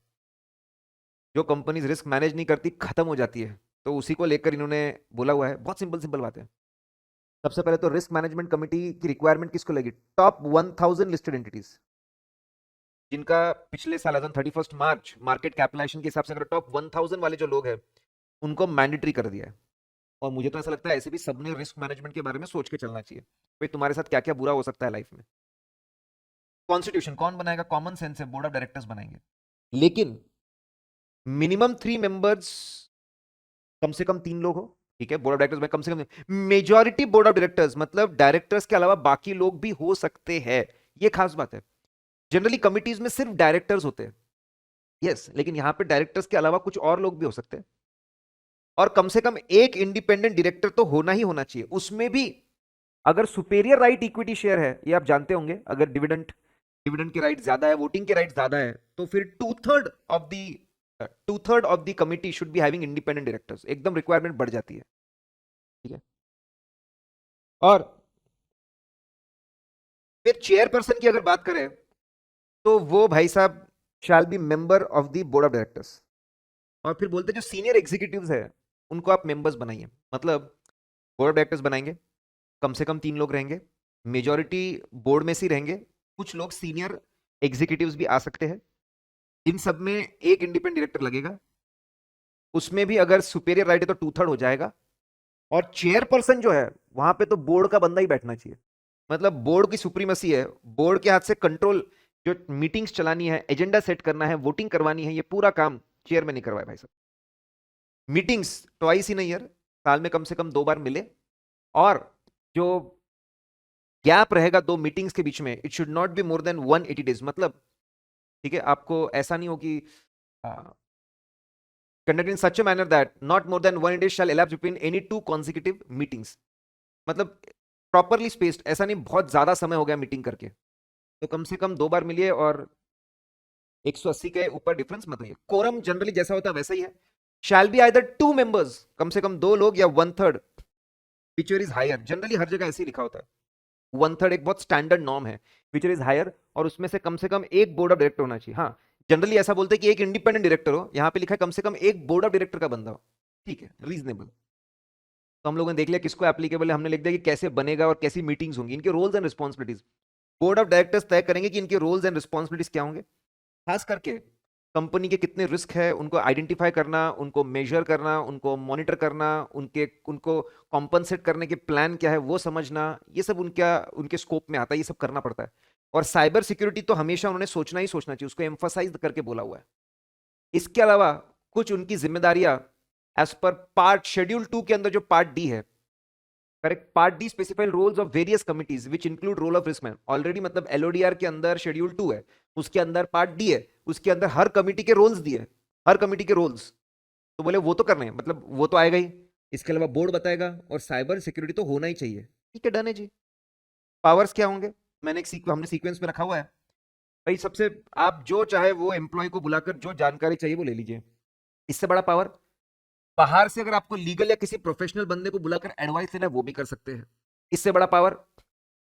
Speaker 1: जो कंपनीज रिस्क मैनेज नहीं करती खत्म हो जाती है, तो उसी को लेकर इन्होंने बोला हुआ है। बहुत सिंपल सिंपल बात है। सबसे पहले तो रिस्क मैनेजमेंट कमिटी की रिक्वायरमेंट किसको लगी? टॉप 1000 लिस्टेड एंटिटीज, जिनका पिछले साल 31 मार्च मार्केट कैपिटलाइजेशन के हिसाब से अगर टॉप 1000 वाले जो लोग हैं उनको मैंडेटरी कर दिया है। और मुझे तो ऐसा लगता है ऐसे भी सबने रिस्क मैनेजमेंट के बारे में सोच के चलना चाहिए, भाई तुम्हारे साथ क्या क्या बुरा हो सकता है लाइफ में। कॉन्स्टिट्यूशन कौन बनाएगा? कॉमन सेंस से बोर्ड ऑफ डायरेक्टर्स बनाएंगे, लेकिन मिनिमम 3 मेंबर्स, कम से कम 3 लोग हो। ठीक है, बोर्ड ऑफ डायरेक्टर्स में कम से कम मेजॉरिटी बोर्ड ऑफ डायरेक्टर्स, मतलब डायरेक्टर्स के अलावा बाकी लोग भी हो सकते हैं। ये खास बात है। जनरली कमिटीज में सिर्फ डायरेक्टर्स होते हैं, यस, लेकिन यहां पे डायरेक्टर्स के अलावा कुछ और लोग भी हो सकते हैं। और कम से कम एक इंडिपेंडेंट डायरेक्टर तो होना ही होना चाहिए। उसमें भी अगर सुपेरियर राइट इक्विटी शेयर है, ये आप जानते होंगे, अगर डिविडेंड डिविडेंड के राइट ज्यादा है, वोटिंग के राइट ज्यादा है, तो फिर two third of the committee should be having independent directors. एकदम रिक्वायरमेंट बढ़ जाती है। ठीक है। और फिर चेयरपर्सन की अगर बात करें, तो वो भाई साहब shall be member of the board of directors. और फिर बोलते जो सीनियर एग्जीक्यूटिव्स है उनको आप मेंबर्स बनाइए। मतलब बोर्ड ऑफ डायरेक्टर्स बनाएंगे, कम से कम 3 लोग रहेंगे, मेजॉरिटी बोर्ड में से रहेंगे, कुछ लोग सीनियर एग्जीक्यूटिव्स भी आ सकते हैं। इन सब में एक इंडिपेंडेंट डायरेक्टर लगेगा। उसमें भी अगर सुपेरियर राइट है तो 2/3 हो जाएगा। और चेयरपर्सन जो है वहां पे तो बोर्ड का बंदा ही बैठना चाहिए। मतलब बोर्ड की सुप्रीमेसी है, बोर्ड के हाथ से कंट्रोल, जो मीटिंग्स चलानी है, एजेंडा सेट करना है, वोटिंग करवानी है, ये पूरा काम चेयर में नहीं करवाए भाई साहब। मीटिंग्स ट्वाइस इन ईयर, साल में कम से कम 2 बार मिले। और जो गैप रहेगा 2 मीटिंग्स के बीच में, it should not be more than 180 days. मतलब ठीक है, आपको ऐसा नहीं हो कि conduct in such a manner that not more than 1 day shall elapse between any 2 consecutive meetings। मतलब प्रॉपरली स्पेस्ड, ऐसा नहीं बहुत ज्यादा समय हो गया मीटिंग करके। तो कम से कम 2 बार मिलिए और 180 के ऊपर डिफरेंस मत होइए। कोरम जनरली जैसा होता है वैसा ही है। शैल बी आइदर 2 मेंबर्स, कम से कम 2 लोग, या 1/3 विचर इज हायर। जनरली हर जगह ऐसे ही लिखा होता है। 1/3 एक बहुत स्टैंडर्ड नॉर्म है, विचर इज हायर। और उसमें से कम एक बोर्ड ऑफ डायरेक्टर होना चाहिए। हाँ, जनरली ऐसा बोलते हैं कि एक इंडिपेंडेंट डायरेक्टर हो, यहां पे लिखा है कम से कम एक बोर्ड ऑफ डायरेक्टर का बंदा हो। ठीक है, रीजनेबल। तो हम लोगों ने देख लिया किसको एप्लीकेबल है, हमने लिख दिया कि कैसे बनेगा और कैसी मीटिंग्स होंगी, इनके roles and responsibilities. Board of directors तय करेंगे कि इनके रोल्स एंड रिस्पॉन्सिबिलिटीज क्या होंगे। खास करके कंपनी के कितने रिस्क है उनको आइडेंटिफाई करना, उनको मेजर करना, उनको मॉनिटर करना, उनको कॉम्पनसेट करने के प्लान क्या है वो समझना, ये सब उनके स्कोप में आता है, ये सब करना पड़ता है। और साइबर सिक्योरिटी तो हमेशा उन्होंने सोचना ही सोचना चाहिए, उसको एम्फसाइज करके बोला हुआ है। इसके अलावा कुछ उनकी जिम्मेदारियां एज पर पार्ट शेड्यूल 2 के अंदर जो पार्ट डी है, correct, part D specified roles of various committees which include role of risk man. Already मतलब एलओडीआर के अंदर शेड्यूल 2 है, उसके अंदर पार्ट डी है, उसके अंदर हर कमिटी के रोल्स दिए, हर कमिटी के रोल्स। तो बोले वो तो करने हैं, मतलब वो तो आएगा ही। इसके अलावा बोर्ड बताएगा और साइबर सिक्योरिटी तो होना ही चाहिए। ठीक है, डन है जी। पावर्स क्या होंगे? हमने सीक्वेंस में रखा हुआ है भाई। सबसे आप जो चाहे वो एम्प्लॉय को बुलाकर जो जानकारी चाहिए वो ले लीजिए। इससे बड़ा पावर बाहर से अगर आपको लीगल या किसी प्रोफेशनल बंदे को बुलाकर एडवाइस लेना है वो भी कर सकते हैं। इससे बड़ा पावर,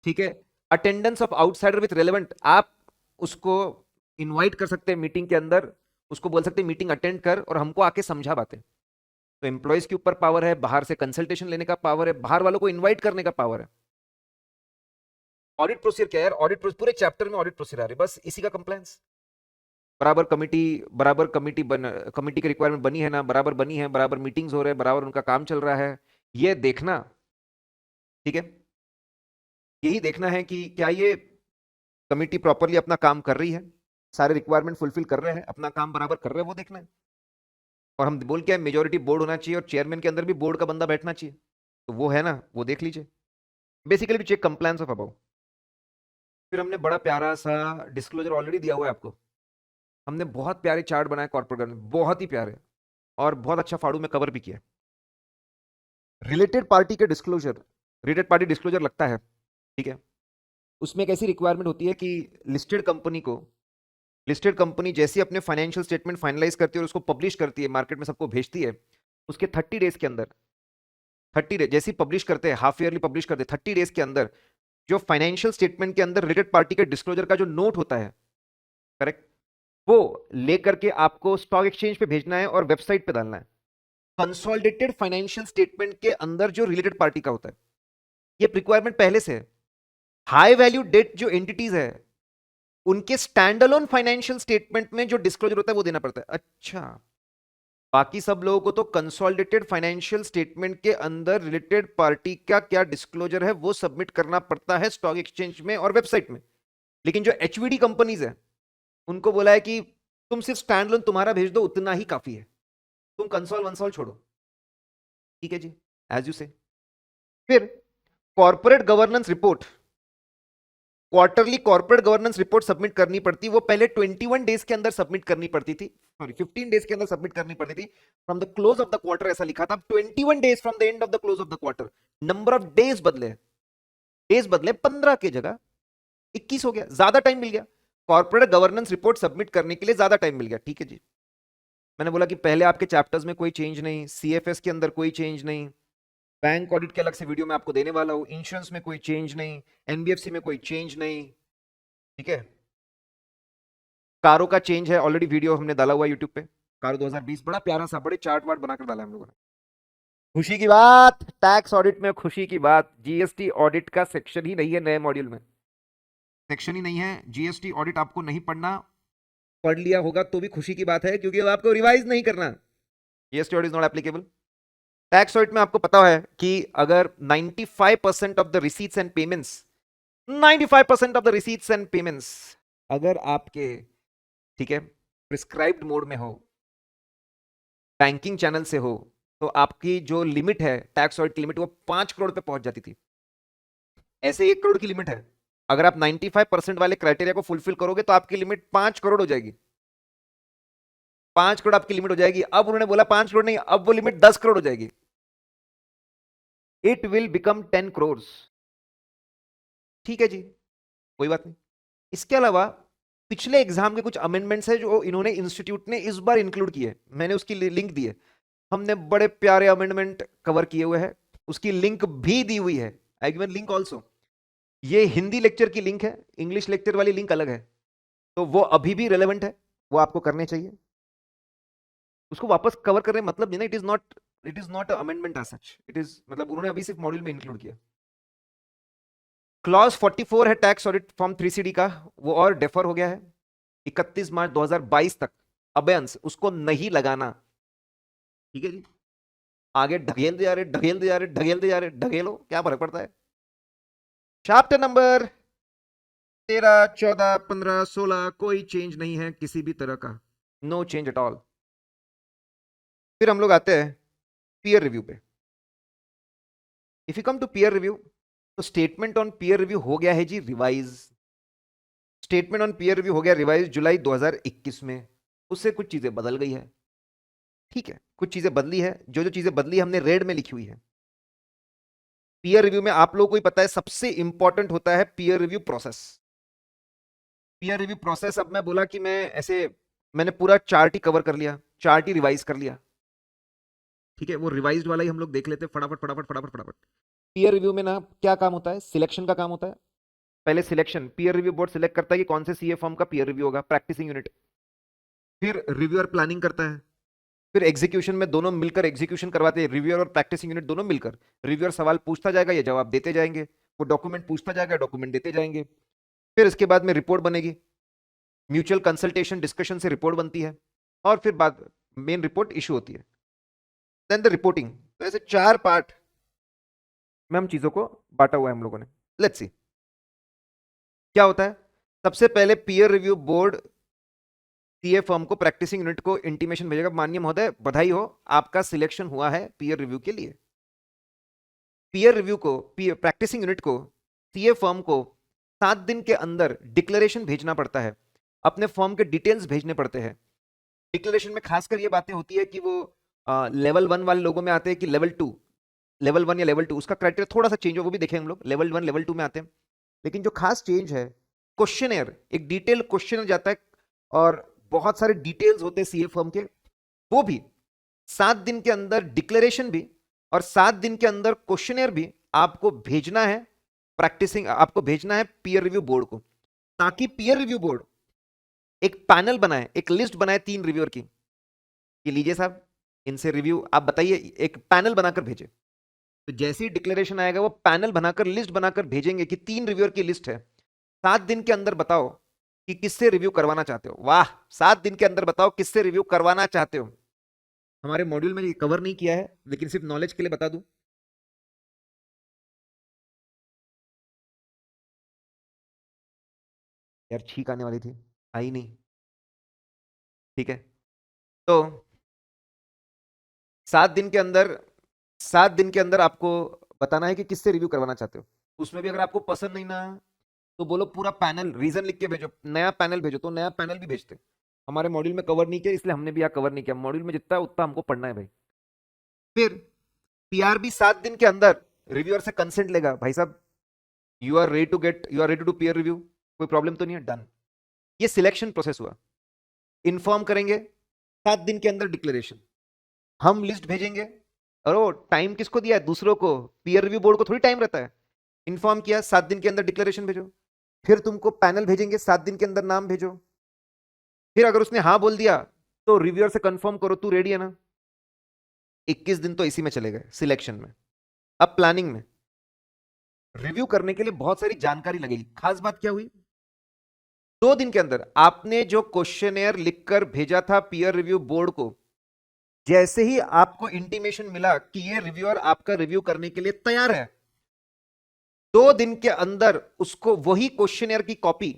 Speaker 1: ठीक है, attendance of outsider with relevant, आप उसको इनवाइट कर सकते हैं मीटिंग के अंदर, उसको बोल सकते हैं मीटिंग अटेंड कर और हमको आके समझा बातें। तो एम्प्लॉयज के ऊपर पावर है, बाहर से कंसल्टेशन लेने का पावर है, बाहर वालों को इन्वाइट करने का पावर है। ऑडिट प्रोसीजर क्या है यार, पूरे चैप्टर में ऑडिट प्रोसीजर आ रही है, बस इसी का कंप्लायंस। बराबर कमिटी की रिक्वायरमेंट बनी है ना, बराबर बनी है, बराबर मीटिंग्स हो रहे हैं, बराबर उनका काम चल रहा है, ये देखना। ठीक है, यही देखना है कि क्या ये कमिटी प्रॉपरली अपना काम कर रही है, सारे रिक्वायरमेंट फुलफिल कर रहे हैं, अपना काम बराबर कर रहे हैं, वो देखना है। और हम बोल क्या है, मेजोरिटी बोर्ड होना चाहिए और चेयरमैन के अंदर भी बोर्ड का बंदा बैठना चाहिए, तो वो है ना, वो देख लीजिए। बेसिकली भी चेक कंप्लायंस ऑफ अबाउ। फिर हमने बड़ा प्यारा सा डिस्क्लोजर ऑलरेडी दिया हुआ है आपको। हमने बहुत प्यारे चार्ट बनाए कॉर्पोरेट गवर्नेंस, बहुत ही प्यारे, और बहुत अच्छा फाड़ू में कवर भी किया। रिलेटेड पार्टी के डिस्क्लोजर, रिलेटेड पार्टी डिस्क्लोजर लगता है, ठीक है। उसमें एक ऐसी रिक्वायरमेंट होती है कि लिस्टेड कंपनी जैसी अपने फाइनेंशियल स्टेटमेंट फाइनलाइज करती है और उसको पब्लिश करती है, मार्केट में सबको भेजती है, उसके 30 डेज के अंदर, 30 डेज जैसी पब्लिश करते हैं, हाफ ईयरली पब्लिश करते हैं, 30 डेज के अंदर जो फाइनेंशियल स्टेटमेंट के अंदर रिलेटेड पार्टी के डिस्क्लोजर का जो नोट होता है, करेक्ट, वो लेकर के आपको स्टॉक एक्सचेंज पे भेजना है और वेबसाइट पे डालना है। कंसोलिडेटेड फाइनेंशियल स्टेटमेंट के अंदर जो रिलेटेड पार्टी का होता है, ये रिक्वायरमेंट पहले से है। हाई वैल्यू डेट जो एंटिटीज है, उनके स्टैंड अलोन फाइनेंशियल स्टेटमेंट में जो डिस्क्लोजर होता है वो देना पड़ता है। अच्छा, बाकी सब लोगों को तो कंसोलिडेटेड फाइनेंशियल स्टेटमेंट के अंदर रिलेटेड पार्टी का क्या डिस्क्लोजर है वो सबमिट करना पड़ता है स्टॉक एक्सचेंज में और वेबसाइट में। लेकिन जो एचवीडी कंपनीज है, उनको बोला है कि तुम सिर्फ स्टैंड लोन तुम्हारा भेज दो, उतना ही काफी है, तुम कंसोल वंसोल छोड़ो। ठीक है जी, एज यू से। फिर corporate governance report, quarterly corporate governance report submit करनी पड़ती, वो पहले 21 डेज के अंदर सबमिट करनी पड़ती थी, सॉरी 15 डेज के अंदर सबमिट करनी पड़ती थी from the close of the quarter, ऐसा लिखा था। 21 days from the end of the close of the quarter. Number of days बदले 15 की जगह 21 हो गया, ज्यादा टाइम मिल गया कॉर्पोरेट गवर्नेंस रिपोर्ट सबमिट करने के लिए, ज्यादा टाइम मिल गया। ठीक है जी, मैंने बोला कि पहले आपके चैप्टर्स में कोई चेंज नहीं, सीएफएस के अंदर कोई चेंज नहीं, बैंक ऑडिट के अलग से वीडियो में आपको देने वाला हूं, इंश्योरेंस में कोई चेंज नहीं, एनबीएफसी में कोई चेंज नहीं, ठीक है। कारो का चेंज है, ऑलरेडी वीडियो हमने डाला हुआ यूट्यूब पे, कारो 2020, बड़ा प्यारा सा, बड़े चार्ट वार्ट बनाकर डाला हम लोगों ने। खुशी की बात, टैक्स ऑडिट में खुशी की बात, जीएसटी ऑडिट का सेक्शन ही नहीं है नए मॉड्यूल में, सेक्शन ही नहीं है जीएसटी ऑडिट, आपको नहीं पढ़ना, पढ़ लिया होगा तो भी खुशी की बात है, क्योंकि अब आपको रिवाइज नहीं करना। GST audit is not applicable. Tax audit में आपको पता है कि अगर 95% of the receipts and payments, 95% of the receipts and payments अगर आपके, ठीक है, प्रिस्क्राइब्ड मोड में हो, बैंकिंग चैनल से हो, तो आपकी जो लिमिट है टैक्स ऑडिट लिमिट, वो 5 करोड़ पे पहुंच जाती थी। ऐसे 1 करोड़ की लिमिट है, अगर आप 95% वाले क्राइटेरिया को फुलफिल करोगे तो आपकी लिमिट 5 करोड़ हो जाएगी, 5 करोड़ आपकी लिमिट हो जाएगी। अब उन्होंने बोला 5 करोड़ नहीं, अब वो लिमिट 10 करोड़ हो जाएगी, इट विल बिकम 10 करोड़। ठीक है जी, कोई बात नहीं। इसके अलावा पिछले एग्जाम के कुछ अमेंडमेंट्स है जो इन्होंने इंस्टीट्यूट ने इस बार इंक्लूड किए, मैंने उसकी लिंक दी है, हमने बड़े प्यारे अमेंडमेंट कवर किए हुए हैं, उसकी लिंक भी दी हुई है, आई गिवन लिंक ऑल्सो। ये हिंदी लेक्चर की लिंक है, इंग्लिश लेक्चर वाली लिंक अलग है, तो वो अभी भी रेलेवेंट है, वो आपको करने चाहिए। उसको वापस कवर करने मतलब नहीं ना, it is not amendment as such, it is मतलब उन्होंने अभी सिर्फ मॉड्यूल में इंक्लूड किया। क्लॉज 44 है टैक्स ऑडिट फॉर्म 3CD का, वो और डेफर हो गया है 31 मार्च 2022 तक, अबेंस उसको नहीं लगाना। ठीक है जी, आगे ढकेल दे जा रहे, ढकेल दे जा रहे, ढकेल दे जा रहे, ढकेलो, क्या फर्क पड़ता है। चैप्टर नंबर 13, 14, 15, 16 कोई चेंज नहीं है किसी भी तरह का, नो चेंज एट ऑल। फिर हम लोग आते हैं पीयर रिव्यू पे। If you come to peer review, तो स्टेटमेंट ऑन पीयर रिव्यू हो गया है जी revise, statement on peer review हो गया रिवाइज जुलाई 2021 में, उससे कुछ चीजें बदल गई है। ठीक है, कुछ चीजें बदली है, जो जो चीजें बदली है हमने रेड में लिखी हुई है। पीयर रिव्यू में आप लोगों को ही पता है सबसे इंपॉर्टेंट होता है peer review process. Peer review process, अब मैं बोला कि मैं ऐसे, मैंने पूरा चार्ट ही कवर कर लिया, चार्ट ही रिवाइज कर लिया। ठीक है, वो रिवाइज्ड वाला ही हम लोग देख लेते हैं फटाफट फटाफट फटाफट फटाफट। पीयर रिव्यू में ना क्या काम होता है, सिलेक्शन का काम होता है। पहले selection, peer review board select करता है कि कौन से सीए फॉर्म का पीयर रिव्यू होगा, प्रैक्टिसिंग यूनिट। फिर रिव्यूअर प्लानिंग करता है, फिर एग्जीक्यूशन में दोनों मिलकर एग्जीक्यूशन करवाते हैं, रिव्यूअर और प्रैक्टिसिंग यूनिट दोनों मिलकर। रिव्यूअर सवाल पूछता जाएगा, ये जवाब देते जाएंगे, वो डॉक्यूमेंट पूछता जाएगा, डॉक्यूमेंट देते जाएंगे। फिर इसके बाद में रिपोर्ट बनेगी, म्यूचुअल कंसल्टेशन डिस्कशन से रिपोर्ट बनती है, और फिर बाद मेन रिपोर्ट इशू होती है, देन द रिपोर्टिंग। तो ऐसे 4 पार्ट में हम चीजों को बांटा हुआ है हम लोगों ने। लेट्स सी क्या होता है। सबसे पहले peer review board CA firm को, प्रैक्टिसिंग यूनिट को इंटीमेशन भेजेगा, माननीय महोदय बधाई हो, आपका सिलेक्शन हुआ है पीयर रिव्यू के लिए। पीयर रिव्यू को, प्रैक्टिसिंग यूनिट को, सीए फर्म को 7 दिन के अंदर डिक्लेरेशन भेजना पड़ता है, अपने फॉर्म के डिटेल्स भेजने पड़ते हैं। डिक्लेरेशन में खासकर ये बातें होती है कि वो लेवल 1 वाले लोगों में आते हैं कि लेवल 2, लेवल 1 या लेवल 2, उसका क्राइटेरिया थोड़ा सा चेंज हो, वो भी देखेंगे हम लोग, लेवल 1 लेवल 2 में आते हैं। लेकिन जो खास चेंज है, क्वेश्चनर, एक डिटेल क्वेश्चनर जाता है, और बहुत सारे डिटेल्स होते हैं सीए फर्म के, वो भी 7 दिन के अंदर डिक्लेरेशन भी, और 7 दिन के अंदर क्वेश्चनर भी आपको भेजना है, प्रैक्टिसिंग आपको भेजना है पीयर रिव्यू बोर्ड को, ताकि पीयर रिव्यू बोर्ड एक पैनल बनाए, एक लिस्ट बनाए 3 रिव्यूअर की, कि लीजिए साहब इनसे रिव्यू आप बताइए, एक पैनल बनाकर भेजे। तो जैसे ही डिक्लेरेशन आएगा, वो पैनल बनाकर, लिस्ट बनाकर भेजेंगे कि 3 रिव्यूअर की लिस्ट है, 7 दिन के अंदर बताओ कि किससे रिव्यू करवाना चाहते हो। वाह, 7 दिन के अंदर बताओ किससे रिव्यू करवाना चाहते हो। हमारे मॉड्यूल में ये कवर नहीं किया है, लेकिन सिर्फ नॉलेज के लिए बता दूं। यार छींक आने वाली थी, आई नहीं। ठीक है, तो 7 दिन के अंदर, 7 दिन के अंदर आपको बताना है कि किससे रिव्यू करवाना चाहते हो। उसमें भी अगर आपको पसंद नहीं ना, तो बोलो पूरा पैनल, रीजन लिख के भेजो, नया पैनल भेजो, तो नया पैनल भी भेजते। हमारे मॉड्यूल में कवर नहीं किया, इसलिए हमने भी यहाँ कवर नहीं किया। मॉड्यूल में जितना है उतना हमको पढ़ना है भाई। फिर पीआरबी 7 दिन के अंदर रिव्यूअर से कंसेंट लेगा, भाई साहब you are ready to get, you are ready to peer review, कोई प्रॉब्लम तो नहीं है, डन। ये सिलेक्शन प्रोसेस हुआ। इन्फॉर्म करेंगे 7 दिन के अंदर डिक्लेरेशन, हम लिस्ट भेजेंगे। और वो टाइम किसको दिया है? दूसरों को, पीयर रिव्यू बोर्ड को थोड़ी टाइम रहता है। इन्फॉर्म किया, 7 दिन के अंदर डिक्लेरेशन भेजो। फिर तुमको पैनल भेजेंगे, 7 दिन के अंदर नाम भेजो। फिर अगर उसने हाँ बोल दिया, तो रिव्यूअर से कंफर्म करो तू रेडी है ना। 21 दिन तो इसी में चले गए सिलेक्शन में। अब प्लानिंग में, रिव्यू करने के लिए बहुत सारी जानकारी लगेगी। खास बात क्या हुई, 2 दिन के अंदर आपने जो क्वेश्चनेयर लिखकर भेजा था पीयर रिव्यू बोर्ड को, जैसे ही आपको इंटीमेशन मिला कि ये रिव्यूअर आपका रिव्यू करने के लिए तैयार है, 2 दिन के अंदर उसको वही क्वेश्चनेयर की कॉपी,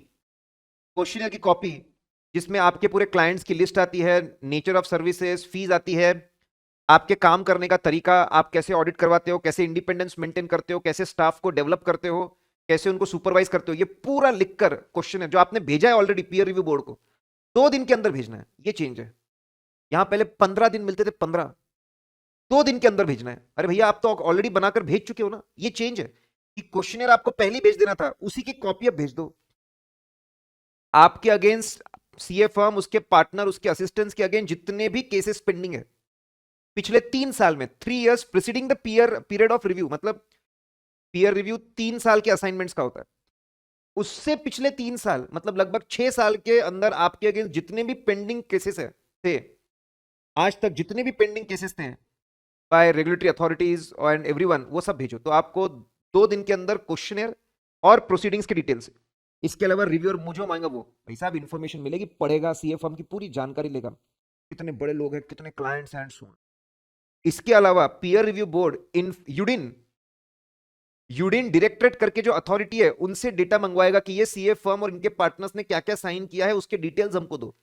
Speaker 1: जिसमें आपके पूरे क्लाइंट्स की लिस्ट आती है, नेचर ऑफ सर्विसेज, फीस आती है, आपके काम करने का तरीका, आप कैसे ऑडिट करवाते हो, कैसे इंडिपेंडेंस मेंटेन करते हो, कैसे स्टाफ को डेवलप करते हो, कैसे उनको सुपरवाइज करते हो, ये पूरा लिखकर क्वेश्चन है जो आपने भेजा है ऑलरेडी पीयर रिव्यू बोर्ड को, 2 दिन के अंदर भेजना है। ये चेंज है। यहां पहले 15 दिन मिलते थे, 15, 2 दिन के अंदर भेजना है। अरे भैया आप तो ऑलरेडी बनाकर भेज चुके हो ना। ये चेंज है कि क्वेश्चनर आपको पहले भेज देना था, उसी की कॉपी अब भेज दो। आपके अगेंस्ट सीए फर्म, उसके पार्टनर, उसके असिस्टेंट्स के अगेंस्ट जितने भी केसेस पेंडिंग है पिछले 3 साल में, 3 years preceding the period of review, मतलब पीयर रिव्यू 3 साल के असाइनमेंट्स का होता है, उससे पिछले 3 साल, मतलब लगभग 6 साल के अंदर आपके अगेंस्ट जितने भी पेंडिंग केसेस है थे, आज तक जितने भी पेंडिंग केसेस थे by regulatory authorities and everyone, वो सब भेजो। तो आपको 2 दिन के अंदर क्वेश्चनर और प्रोसीडिंग्स की डिटेल्स, इसके अलावा रिव्यूअर मुझे मांगा वो, भाई साहब इन्फॉर्मेशन मिलेगी, पढ़ेगा, सीए फर्म की पूरी जानकारी लेगा, कितने बड़े लोग हैं, कितने क्लाइंट्स एंड सो। इसके अलावा पीयर रिव्यू बोर्ड इन यूडिन डायरेक्टरेट करके जो अथॉरिटी है, उनसे डेटा मंगवाएगा कि ये सीए फर्म और इनके पार्टनर्स ने क्या क्या साइन किया है, उसके डिटेल्स हमको दो,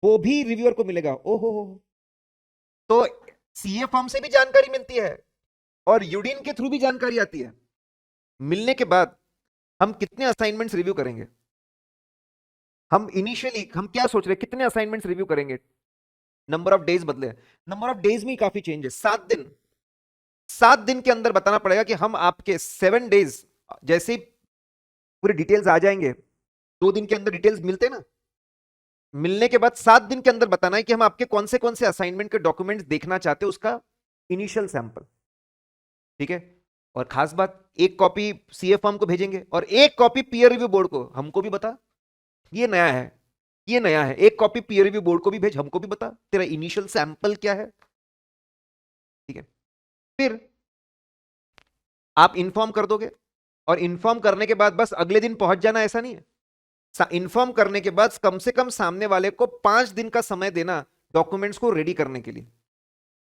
Speaker 1: वो भी रिव्यूअर को मिलेगा। ओहो, तो सीए फर्म से भी जानकारी मिलती है और यूडिन के थ्रू भी जानकारी आती है। मिलने के बाद हम कितने असाइनमेंट्स रिव्यू करेंगे, हम इनिशियली हम क्या सोच रहे हैं, कितने असाइनमेंट्स रिव्यू करेंगे, नंबर ऑफ डेज बदले, नंबर ऑफ डेज में काफी चेंज है। 7 दिन, 7 दिन के अंदर बताना पड़ेगा कि हम आपके 7 डेज, जैसे ही पूरी डिटेल्स आ जाएंगे, 2 दिन के अंदर डिटेल्स मिलते ना, मिलने के बाद 7 दिन के अंदर बताना है कि हम आपके कौन से असाइनमेंट के डॉक्यूमेंट्स देखना चाहते हैं, उसका इनिशियल सैंपल। ठीक है, और खास बात, एक कॉपी सीए फर्म को भेजेंगे और एक कॉपी पीयर रिव्यू बोर्ड को, हमको भी बता, ये नया है। ये नया है। एक कॉपी पीयर रिव्यू बोर्ड को भी भेज, हमको भी बता तेरा इनिशियल सैंपल क्या है, ठीक है। फिर आप इन्फॉर्म कर दोगे, और इन्फॉर्म करने के बाद बस अगले दिन पहुंच जाना, ऐसा नहीं है। इन्फॉर्म करने के बाद कम से कम सामने वाले को 5 दिन का समय देना डॉक्यूमेंट्स को रेडी करने के लिए।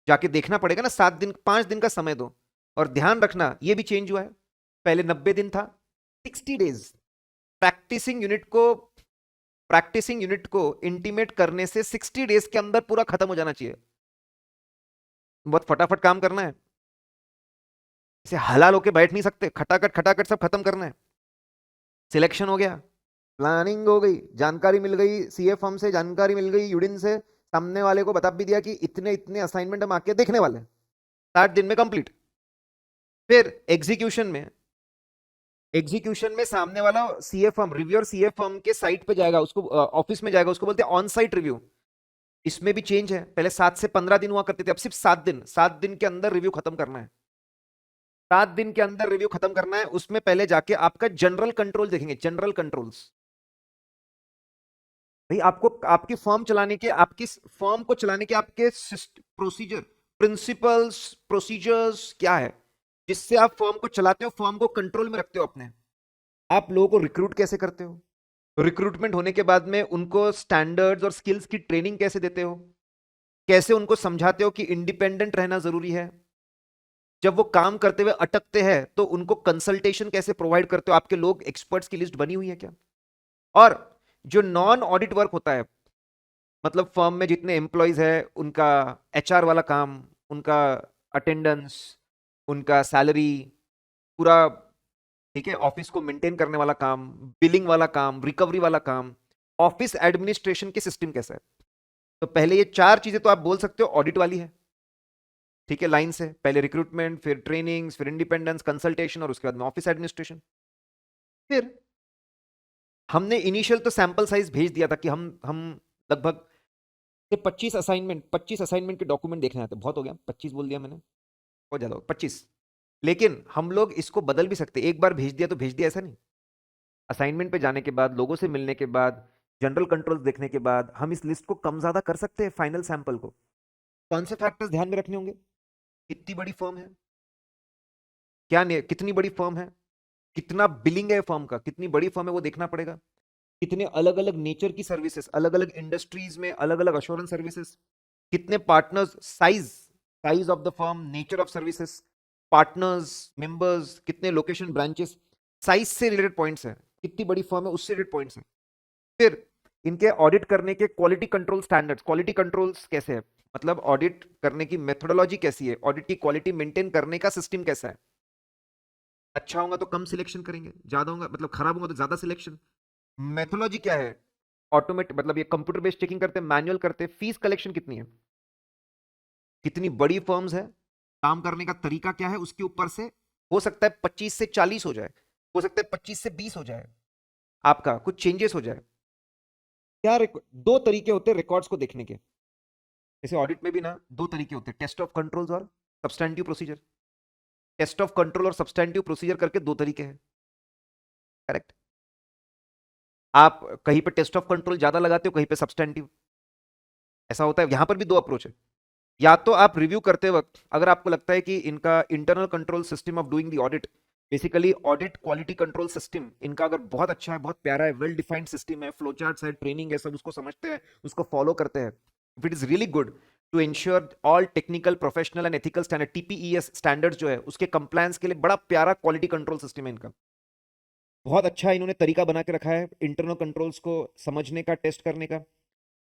Speaker 1: जाके देखना पड़ेगा ना, 7 दिन 5 दिन का समय दो। और ध्यान रखना ये भी चेंज हुआ है, पहले 90 दिन था, 60 डेज। प्रैक्टिसिंग यूनिट को इंटीमेट करने से 60 डेज के अंदर पूरा खत्म हो जाना चाहिए। बहुत फटाफट काम करना है, इसे हलाल होके बैठ नहीं सकते, खटाखट खटाखट सब खत्म करना है। सिलेक्शन हो गया, प्लानिंग हो गई, जानकारी मिल गई, सीए फर्म से जानकारी मिल गई, यूडिन से, सामने वाले को बता भी दिया कि इतने इतने असाइनमेंट हम आके देखने वाले हैं, 60 दिन में कंप्लीट। फिर एग्जीक्यूशन में सामने वाला CA firm, reviewer CA firm के साइट पे जाएगा, उसको ऑफिस में जाएगा, उसको बोलते हैं ऑन साइट रिव्यू। इसमें भी चेंज है, पहले 7 से 15 दिन हुआ करते थे, अब सिर्फ 7 दिन। 7 दिन के अंदर रिव्यू खत्म करना है, 7 दिन के अंदर रिव्यू खत्म करना है। उसमें पहले जाके आपका जनरल कंट्रोल देखेंगे, जनरल कंट्रोल्स। भाई आपको आपकी फर्म चलाने के, आपकी फर्म को चलाने के आपके प्रोसीजर, प्रिंसिपल्स, प्रोसीजर्स क्या है जिससे आप फर्म को चलाते हो, फर्म को कंट्रोल में रखते हो अपने। आप लोगों को रिक्रूट कैसे करते हो, रिक्रूटमेंट होने के बाद में उनको स्टैंडर्ड्स और स्किल्स की ट्रेनिंग कैसे देते हो, कैसे उनको समझाते हो कि इंडिपेंडेंट रहना जरूरी है, जब वो काम करते हुए अटकते हैं तो उनको कंसल्टेशन कैसे प्रोवाइड करते हो, आपके लोग एक्सपर्ट्स की लिस्ट बनी हुई है क्या। और जो नॉन ऑडिट वर्क होता है, मतलब फर्म में जितने एम्प्लॉयज है उनका एचआर वाला काम, उनका अटेंडेंस, उनका सैलरी पूरा, ठीक है, ऑफिस को मेंटेन करने वाला काम, बिलिंग वाला काम, रिकवरी वाला काम, ऑफिस एडमिनिस्ट्रेशन के सिस्टम कैसा है। तो पहले ये 4 चीजें तो आप बोल सकते हो ऑडिट वाली है, ठीक है, लाइन से पहले रिक्रूटमेंट, फिर ट्रेनिंग्स, फिर इंडिपेंडेंस, कंसल्टेशन, और उसके बाद में ऑफिस एडमिनिस्ट्रेशन। फिर हमने इनिशियल तो सैंपल साइज भेज दिया था कि हम लगभग 25 असाइनमेंट के डॉक्यूमेंट देखने आते, बहुत हो गया 25 बोल दिया मैंने, बहुत ज्यादा हो 25। लेकिन हम लोग इसको बदल भी सकते, एक बार भेज दिया तो भेज दिया ऐसा नहीं। असाइनमेंट पे जाने के बाद, लोगों से मिलने के बाद, जनरल कंट्रोल्स देखने के बाद हम इस लिस्ट को कम ज्यादा कर सकते हैं फाइनल सैंपल को। कौन से फैक्टर्स ध्यान में रखने होंगे, कितनी बड़ी फर्म है, कितनी बड़ी फर्म है, कितना बिलिंग है फर्म का, कितनी बड़ी फर्म है वो देखना पड़ेगा, कितने अलग अलग नेचर की सर्विसेज, अलग अलग इंडस्ट्रीज में अलग अलग अश्योरेंस सर्विसेज, कितने partners, size size of the firm, nature of services, partners, members, कितने लोकेशन, ब्रांचेस, साइज से रिलेटेड पॉइंट्स है, कितनी बड़ी फर्म है उससे रिलेटेड पॉइंट्स है। फिर इनके ऑडिट करने के quality control standards, quality controls कैसे है, मतलब ऑडिट करने की मेथोडोलॉजी कैसी है, ऑडिट की क्वालिटी मेंटेन करने का सिस्टम कैसा है। अच्छा होगा तो कम सिलेक्शन करेंगे, ज्यादा होगा मतलब खराब होगा तो ज्यादा सिलेक्शन। मेथोडोलॉजी क्या है, ऑटोमेटिक मतलब ये कंप्यूटर बेस्ड चेकिंग करते हैं, मैनुअल करते हैं। फीस कलेक्शन कितनी है, कितनी बड़ी फर्म्स है, काम करने का तरीका क्या है, उसके ऊपर से हो सकता है 25 से 40 हो जाए, हो सकता है 25 से 20 हो जाए, आपका कुछ चेंजेस हो जाए। क्या 2 तरीके होते हैं रिकॉर्ड्स को देखने के, जैसे ऑडिट में भी ना 2 तरीके होते हैं, टेस्ट ऑफ कंट्रोल्स और substantive procedure. Test of control और सब्सटैंटिव प्रोसीजर करके 2 तरीके हैं, करेक्ट। आप कहीं पे टेस्ट ऑफ कंट्रोल ज्यादा लगाते हो, कहीं पे सब्सटैंटिव, ऐसा होता है। यहां पर भी 2 अप्रोच है, या तो आप रिव्यू करते वक्त अगर आपको लगता है कि इनका internal control system of doing the audit, basically audit quality control system इनका अगर बहुत अच्छा है, बहुत प्यारा है, वेल डिफाइंड सिस्टम है, फ्लो चार्ट्स है, ट्रेनिंग है, सब उसको समझते हैं, उसको फॉलो करते हैं, if it is really good to ensure all technical, professional and ethical standard, TPES standards जो है उसके कंप्लायंस के लिए बड़ा प्यारा क्वालिटी कंट्रोल सिस्टम है इनका। बहुत अच्छा इन्होंने तरीका बना के रखा है इंटरनल कंट्रोल्स को समझने का, टेस्ट करने का,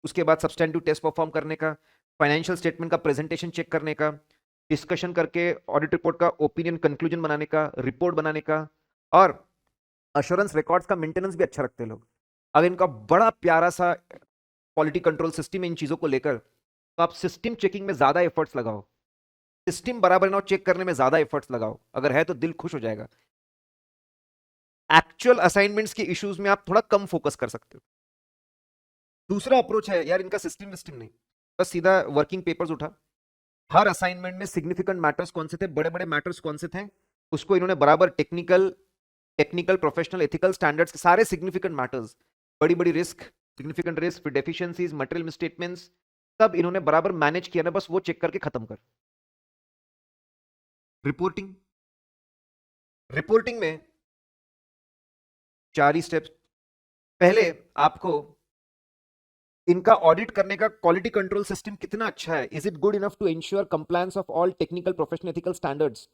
Speaker 1: उसके बाद सब्सटैंटिव टेस्ट परफॉर्म करने का, फाइनेंशियल स्टेटमेंट का प्रेजेंटेशन चेक करने का, डिस्कशन करके ऑडिट रिपोर्ट का ओपिनियन कंक्लूजन बनाने का, रिपोर्ट बनाने का, और अश्योरेंस रिकॉर्ड्स का मेंटेनेंस भी अच्छा रखते हैं लोग। अगर इनका बड़ा प्यारा सा क्वालिटी कंट्रोल सिस्टम है इन चीजों को लेकर, तो आप सिस्टम चेकिंग में ज्यादा एफर्ट्स लगाओ, सिस्टम बराबर ना चेक करने में ज्यादा एफर्ट्स लगाओ, अगर है तो दिल खुश हो जाएगा। एक्चुअल असाइनमेंट्स के इश्यूज में आप थोड़ा कम फोकस कर सकते हो। दूसरा अप्रोच है यार इनका सिस्टम विस्टम नहीं, बस सीधा वर्किंग पेपर्स उठा, हर असाइनमेंट में सिग्निफिकेंट मैटर्स कौन से थे, बड़े बड़े मैटर्स कौन से थे, उसको इन्होंने बराबर टेक्निकल प्रोफेशनल एथिकल स्टैंडर्ड्स के सारे सिग्निफिकेंट मैटर्स, बड़ी बड़ी रिस्क, सिग्निफिकेंट रिस्क, फिर डेफिशिएंसीज, मटेरियल मिसस्टेटमेंट्स, सब इन्होंने बराबर मैनेज किया ना, बस वो चेक करके खत्म कर। रिपोर्टिंग, रिपोर्टिंग में 4 ही स्टेप्स। पहले आपको इनका ऑडिट करने का क्वालिटी कंट्रोल सिस्टम कितना अच्छा है, is it good enough to ensure compliance of all technical professional ethical standards,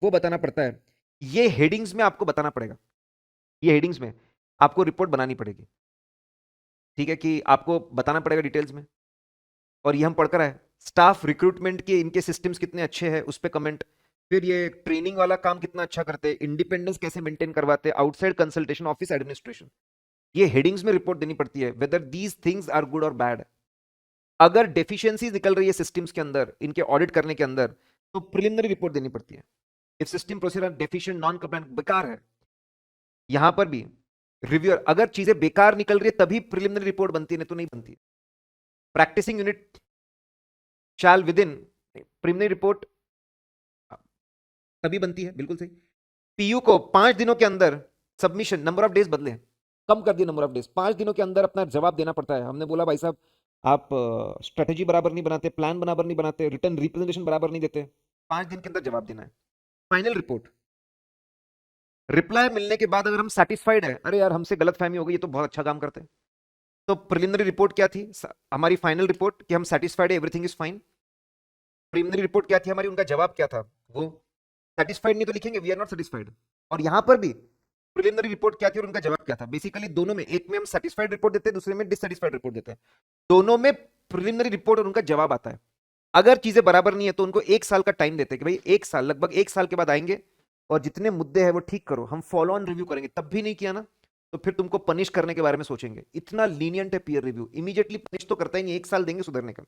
Speaker 1: वो बताना पड़ता है। ये हेडिंग्स में आपको बताना पड़ेगा, ये हेडिंग्स में आपको रिपोर्ट बनानी पड़ेगी, ठीक है, कि आपको बताना पड़ेगा डिटेल्स में। और ये हम पढ़कर आए, स्टाफ रिक्रूटमेंट के इनके सिस्टम्स कितने अच्छे हैं उस पर कमेंट, फिर ये ट्रेनिंग वाला काम कितना अच्छा करते हैं, इंडिपेंडेंस कैसे मेंटेन करवाते हैं, आउटसाइड कंसल्टेशन, ऑफिस एडमिनिस्ट्रेशन, ये हेडिंग्स में रिपोर्ट देनी पड़ती है, whether these things are good और बैड। अगर डेफिशिएंसीज निकल रही है सिस्टम्स के अंदर, इनके ऑडिट करने के अंदर, तो प्रिलिमिनरी रिपोर्ट देनी पड़ती है। If system procedure deficient, non compliant, बेकार है, यहां पर भी रिव्यूअर, अगर चीजें बेकार निकल रही है तभी प्रिलिमिनरी रिपोर्ट बनती है, नहीं तो नहीं बनती है। Practising unit shall within, preliminary report तभी बनती है, बिल्कुल सही। पीयू को 5 दिनों के अंदर सबमिशन, नंबर ऑफ डेज बदले, कम कर दिए नंबर ऑफ डेज, 5 दिनों के अंदर अपना जवाब देना पड़ता है। हमने बोला भाई साहब आप स्ट्रेटेजी बराबर नहीं बनाते, प्लान बराबर नहीं बनाते, रिटर्न रिप्रेजेंटेशन बराबर नहीं देते, 5 दिन के अंदर जवाब देना है। फाइनल रिपोर्ट, रिप्लाई मिलने के बाद अगर हम सेटिस्फाइड है, अरे यार हमसे गलतफहमी हो गई, ये तो बहुत अच्छा काम करते हैं, तो प्रिलिमिनरी रिपोर्ट क्या थी हमारी, फाइनल रिपोर्ट कि हम सेटिस्फाइड है, everything is fine. Preliminary report क्या थी हमारी, उनका जवाब क्या था, वो सेटिस्फाइड नहीं तो लिखेंगे वी आर नॉट सेटिस्फाइड। और यहां पर भी प्रिलिमिनरी रिपोर्ट क्या थी और उनका जवाब क्या था। बेसिकली दोनों में, एक में हम सेटिस्फाइड रिपोर्ट देते हैं, दूसरे में डिससेटिस्फाइड रिपोर्ट देते हैं, दोनों में प्रिलिमिनरी रिपोर्ट और उनका जवाब आता है। अगर चीजें बराबर नहीं है तो उनको 1 साल का टाइम देते हैं कि भाई 1 साल, लगभग 1 साल के बाद आएंगे और जितने मुद्दे हैं वो ठीक करो, हम फॉलो ऑन रिव्यू करेंगे। तब भी नहीं किया ना तो फिर तुमको पनिश करने के बारे में सोचेंगे। इतना लीनियंट है पीयर रिव्यू, इमीडिएटली पनिश तो करता ही नहीं, 1 साल देंगे सुधरने का।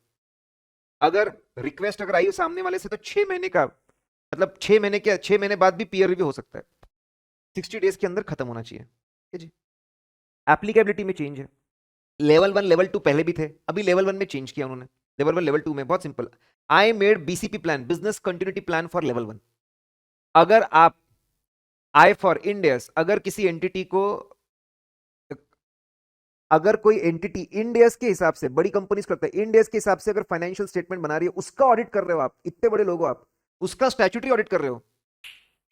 Speaker 1: अगर रिक्वेस्ट अगर आई हो सामने वाले से तो 6 महीने का, मतलब 6 महीने के 6 महीने बाद भी पीयर रिव्यू हो सकता है, 60 डेज के अंदर खत्म होना चाहिए, ठीक है जी। एप्लीकेबिलिटी में चेंज है, लेवल 1 लेवल 2 पहले भी थे, अभी लेवल 1 में चेंज किया उन्होंने, लेवल 1 लेवल 2 में बहुत simple, I made BCP plan, business continuity plan for level 1। अगर आप आई फॉर इंडियस, अगर किसी एंटिटी को, अगर कोई एंटिटी इंडियस के हिसाब से, बड़ी कंपनीज करते हैं, इंडियस के हिसाब से अगर फाइनेंशियल स्टेटमेंट बना रही है, उसका ऑडिट कर रहे हो आप, इतने बड़े लोग हो आप, उसका स्टैट्यूटरी ऑडिट कर रहे हो,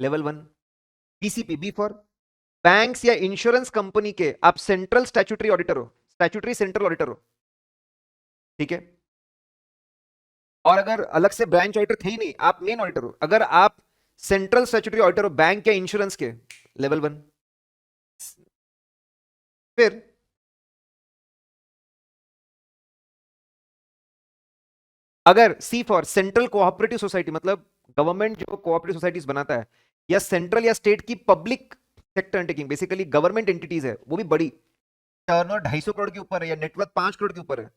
Speaker 1: level 1। BCP, B for banks या इंश्योरेंस कंपनी के आप सेंट्रल स्टैट्यूटरी ऑडिटर हो, स्टैट्यूटरी सेंट्रल ऑडिटर हो, ठीक है। और अगर अलग से ब्रांच ऑडिटर थे ही नहीं, आप मेन ऑडिटर हो, अगर आप सेंट्रल स्टैट्यूटरी ऑडिटर हो बैंक या इंश्योरेंस के, लेवल 1। फिर अगर सी फॉर सेंट्रल कोऑपरेटिव सोसाइटी, मतलब गवर्नमेंट जो कोऑपरेटिव सोसाइटीज बनाता है, या सेंट्रल या स्टेट की public sector undertaking, basically government entities है, वो भी बड़ी, टर्नओवर 250 करोड़ के ऊपर है या नेटवर्थ 5 करोड़ के ऊपर है,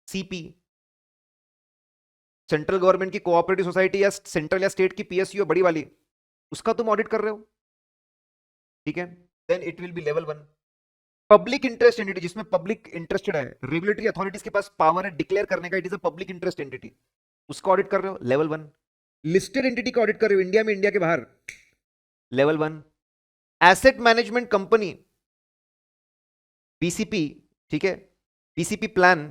Speaker 1: सीपी, सेंट्रल गवर्नमेंट की कोऑपरेटिव सोसाइटी या सेंट्रल या स्टेट की पीएसयू बड़ी वाली, उसका तुम ऑडिट कर रहे हो, ठीक है, then it will be level 1। Public interest entity, जिसमें पब्लिक इंटरेस्टेड है, रेगुलेटरी अथॉरिटीज के पास पावर है डिक्लेयर करने का, it is a public interest entity, उसका ऑडिट कर रहे हो, लेवल 1। लिस्टेड एंटिटी का ऑडिट कर रहे हो इंडिया में, इंडिया के बाहर, level 1। Asset management company, BCP, ठीक है, BCP plan,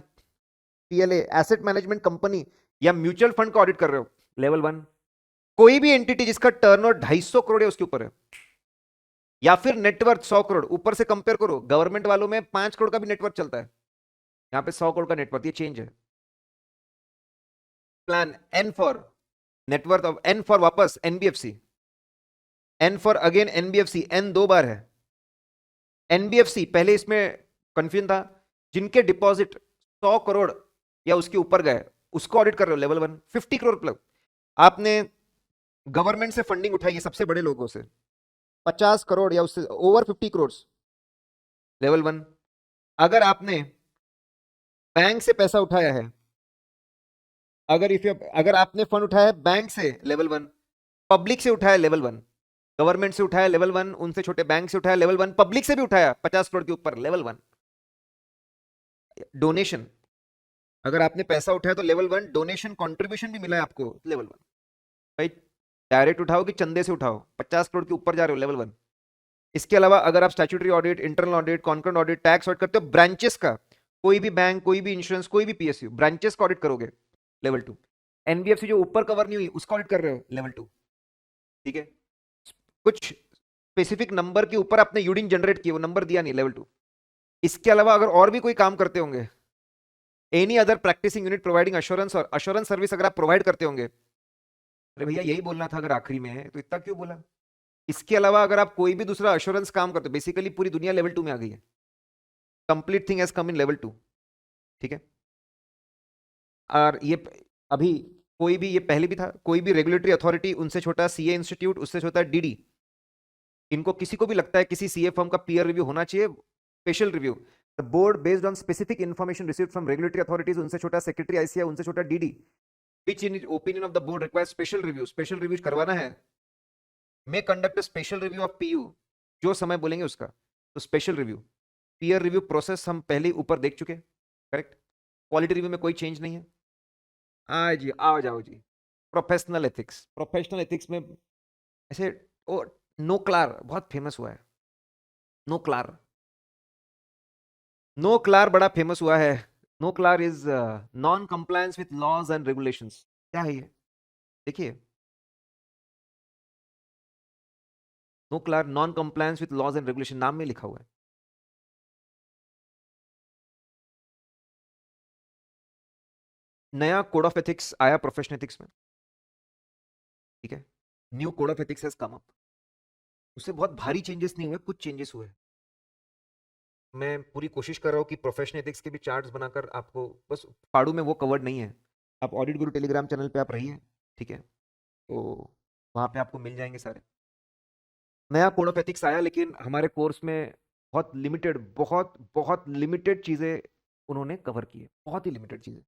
Speaker 1: PLA, asset management company या म्यूचुअल फंड का ऑडिट कर रहे हो, लेवल 1। कोई भी एंटिटी जिसका टर्नओवर 250 करोड़ है उसके ऊपर है, या फिर नेटवर्थ 100 करोड़, ऊपर से कंपेयर करो, गवर्नमेंट वालों में 5 करोड़ का भी नेटवर्थ चलता है, यहां पे 100 करोड़ का नेटवर्थ, ये चेंज है। Plan N for net worth of, N for वापस NBFC, N for again NBFC, N 2 बार है एनबीएफसी, पहले इसमें कंफ्यूजन था, जिनके डिपॉजिट 100 करोड़ या उसके ऊपर गए उसको ऑडिट कर रहे हो, लेवल 1। 50 करोड़ प्लस आपने गवर्नमेंट से फंडिंग उठाई है सबसे बड़े लोगों से, 50 करोड़ या उससे ओवर 50 करोड़, लेवल 1। अगर आपने बैंक से पैसा उठाया है, अगर आपने फंड उठाया है बैंक से, लेवल 1। पब्लिक से उठाया, लेवल 1। गवर्नमेंट से उठाया, लेवल 1। उनसे छोटे बैंक से उठाया, लेवल 1। पब्लिक से भी उठाया 50 करोड़ के ऊपर, लेवल 1। डोनेशन, अगर आपने पैसा उठाया तो लेवल 1, डोनेशन कंट्रीब्यूशन भी मिला है आपको, लेवल 1। भाई डायरेक्ट उठाओ कि चंदे से उठाओ, 50 करोड़ के ऊपर जा रहे हो, लेवल 1। इसके अलावा अगर आप statutory audit, internal audit, concurrent audit, tax audit करते हो ब्रांचेस का, कोई भी बैंक, कोई भी इंश्योरेंस, कोई भी पीएसयू, ब्रांचेस का ऑडिट करोगे, लेवल 2। एनबीएफसी जो ऊपर कवर नहीं हुई उसका ऑडिट कर रहे हो, लेवल 2। ठीक है, कुछ स्पेसिफिक नंबर के ऊपर आपने यूडिंग जनरेट किए, वो नंबर दिया नहीं, लेवल 2। इसके अलावा अगर और भी कोई काम करते होंगे, any other practising unit providing assurance, और अश्योरेंस सर्विस अगर आप प्रोवाइड करते होंगे, अरे भैया यही बोलना था, अगर आखिरी में है तो इतना क्यों बोला। इसके अलावा अगर आप कोई भी दूसरा अश्योरेंस काम करते हो, बेसिकली पूरी दुनिया लेवल 2 में आ गई है, complete thing has come in level 2। ठीक है, और ये अभी कोई भी, ये पहले भी था, कोई भी रेगुलेटरी अथॉरिटी, उनसे छोटा सीए इंस्टीट्यूट, उससे छोटा डीडी, इनको किसी को भी लगता है किसी सीए फर्म का पीयर रिव्यू होना चाहिए, special review, the board based on specific information received from regulatory authorities, उनसे छोटा सेक्रेटरी आईसीआई, उनसे छोटा DD, which in opinion of the board requires special review, special review करवाना है, may conduct a special review of PU, जो समय बोलेंगे उसका, तो special review, peer review process हम पहले ऊपर देख चुके, करेक्ट। क्वालिटी रिव्यू में कोई चेंज नहीं है। आ जी, आ जाओ जी, प्रोफेशनल एथिक्स, प्रोफेशनल एथिक्स में ऐसे, ओ, नो क्लार बहुत फेमस हुआ है, नो क्लार, नो क्लार बड़ा फेमस हुआ है। NOCLAR is non compliance with laws and regulations. क्या है ये, देखिए, NOCLAR non compliance with laws and regulation, नाम में लिखा हुआ है। नया कोड ऑफ एथिक्स आया प्रोफेशनल एथिक्स में, ठीक है, new code of ethics has come up, उससे बहुत भारी चेंजेस नहीं हुए, कुछ चेंजेस हुए। मैं पूरी कोशिश कर रहा हूँ कि प्रोफेशनल एथिक्स के भी चार्ट्स बनाकर आपको, बस फाड़ू में वो कवर्ड नहीं है। आप ऑडिट गुरु टेलीग्राम चैनल पे आप रहिए, ठीक है, तो वहाँ पे आपको मिल जाएंगे सारे। नया कोड ऑफ एथिक्स आया, लेकिन हमारे कोर्स में बहुत लिमिटेड, बहुत बहुत लिमिटेड चीज़ें उन्होंने कवर की है, बहुत ही लिमिटेड चीज़ें।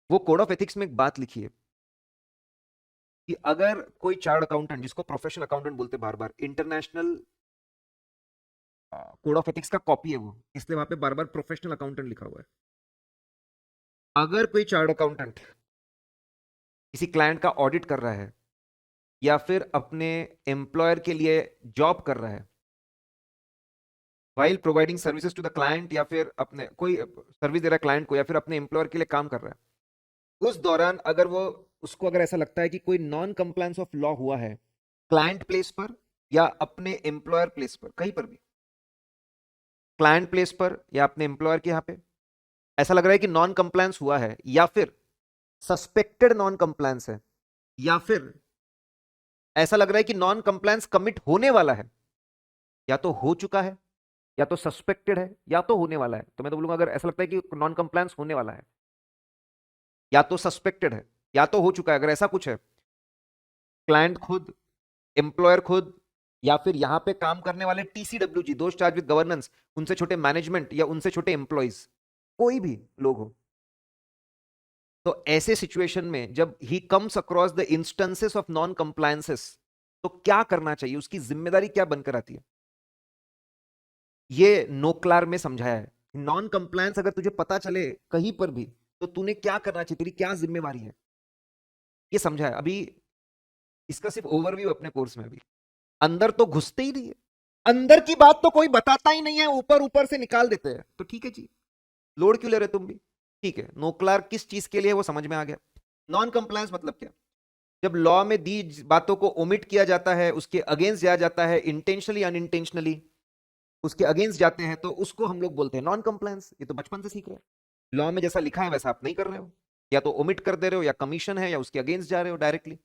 Speaker 1: वो कोड ऑफ एथिक्स में एक बात लिखी है कि अगर कोई चार्ट अकाउंटेंट, जिसको प्रोफेशनल अकाउंटेंट बोलते बार बार, इंटरनेशनल कोड ऑफ एथिक्स का कॉपी है वो, इसलिए वहां पे बार बार प्रोफेशनल अकाउंटेंट लिखा हुआ है। अगर कोई चार्ट अकाउंटेंट किसी क्लाइंट का ऑडिट कर रहा है, या फिर अपने एम्प्लॉयर के लिए जॉब कर रहा है, while providing services to the client, या फिर अपने कोई सर्विस दे रहा है क्लाइंट को, या फिर अपने एम्प्लॉयर के लिए काम कर रहा है, उस दौरान अगर वो, उसको अगर ऐसा लगता है कि कोई नॉन कंप्लायंस ऑफ लॉ हुआ है, क्लाइंट प्लेस पर या अपने एम्प्लॉयर प्लेस पर, कहीं पर भी, क्लाइंट प्लेस पर या अपने एम्प्लॉयर के यहां पे ऐसा लग रहा है कि नॉन कंप्लायंस हुआ है, या फिर सस्पेक्टेड नॉन कंप्लायंस है, या फिर ऐसा लग रहा है कि नॉन कंप्लायंस कमिट होने वाला है, या तो हो चुका है, या तो सस्पेक्टेड है, या तो होने वाला है, तो मैं तो बोलूंगा अगर ऐसा लगता है कि नॉन कंप्लायंस होने वाला है, या तो सस्पेक्टेड है, या तो हो चुका है, अगर ऐसा कुछ है, क्लाइंट खुद, एम्प्लॉयर खुद, या फिर यहां पे काम करने वाले टीसीडब्ल्यूजी, दोस्त चार्ज विद गवर्नेंस, उनसे छोटे मैनेजमेंट या उनसे छोटे एम्प्लॉइज, कोई भी लोग हो, तो ऐसे सिचुएशन में जब he comes across the instances of non compliances, तो क्या करना चाहिए, उसकी जिम्मेदारी क्या बनकर आती है, ये नोक्लार में समझाया है। नॉन कंप्लायंस अगर तुझे पता चले कहीं पर भी, तो तूने क्या करना चाहिए, तेरी क्या जिम्मेवारी है, ये समझा है। अभी इसका सिर्फ ओवरव्यू अपने कोर्स में, अभी अंदर तो घुसते ही नहीं है, अंदर की बात तो कोई बताता ही नहीं है, ऊपर ऊपर से निकाल देते हैं, तो ठीक है जी, लोड क्यों ले रहे तुम भी, ठीक है। नोक्लार किस चीज के लिए वो समझ में आ गया। नॉन कंप्लायंस मतलब क्या, जब लॉ में दी बातों को ओमिट किया जाता है, उसके अगेंस्ट जाया जाता है, इंटेंशनली अनइंटेंशनली उसके अगेंस्ट जाते हैं, तो उसको हम लोग बोलते हैं नॉन कंप्लायंस। ये तो बचपन से सीख रहे हैं, लॉ में जैसा लिखा है वैसा आप नहीं कर रहे हो, या तो ओमिट कर दे रहे हो, या कमीशन है, या उसके अगेंस्ट जा रहे हो डायरेक्टली।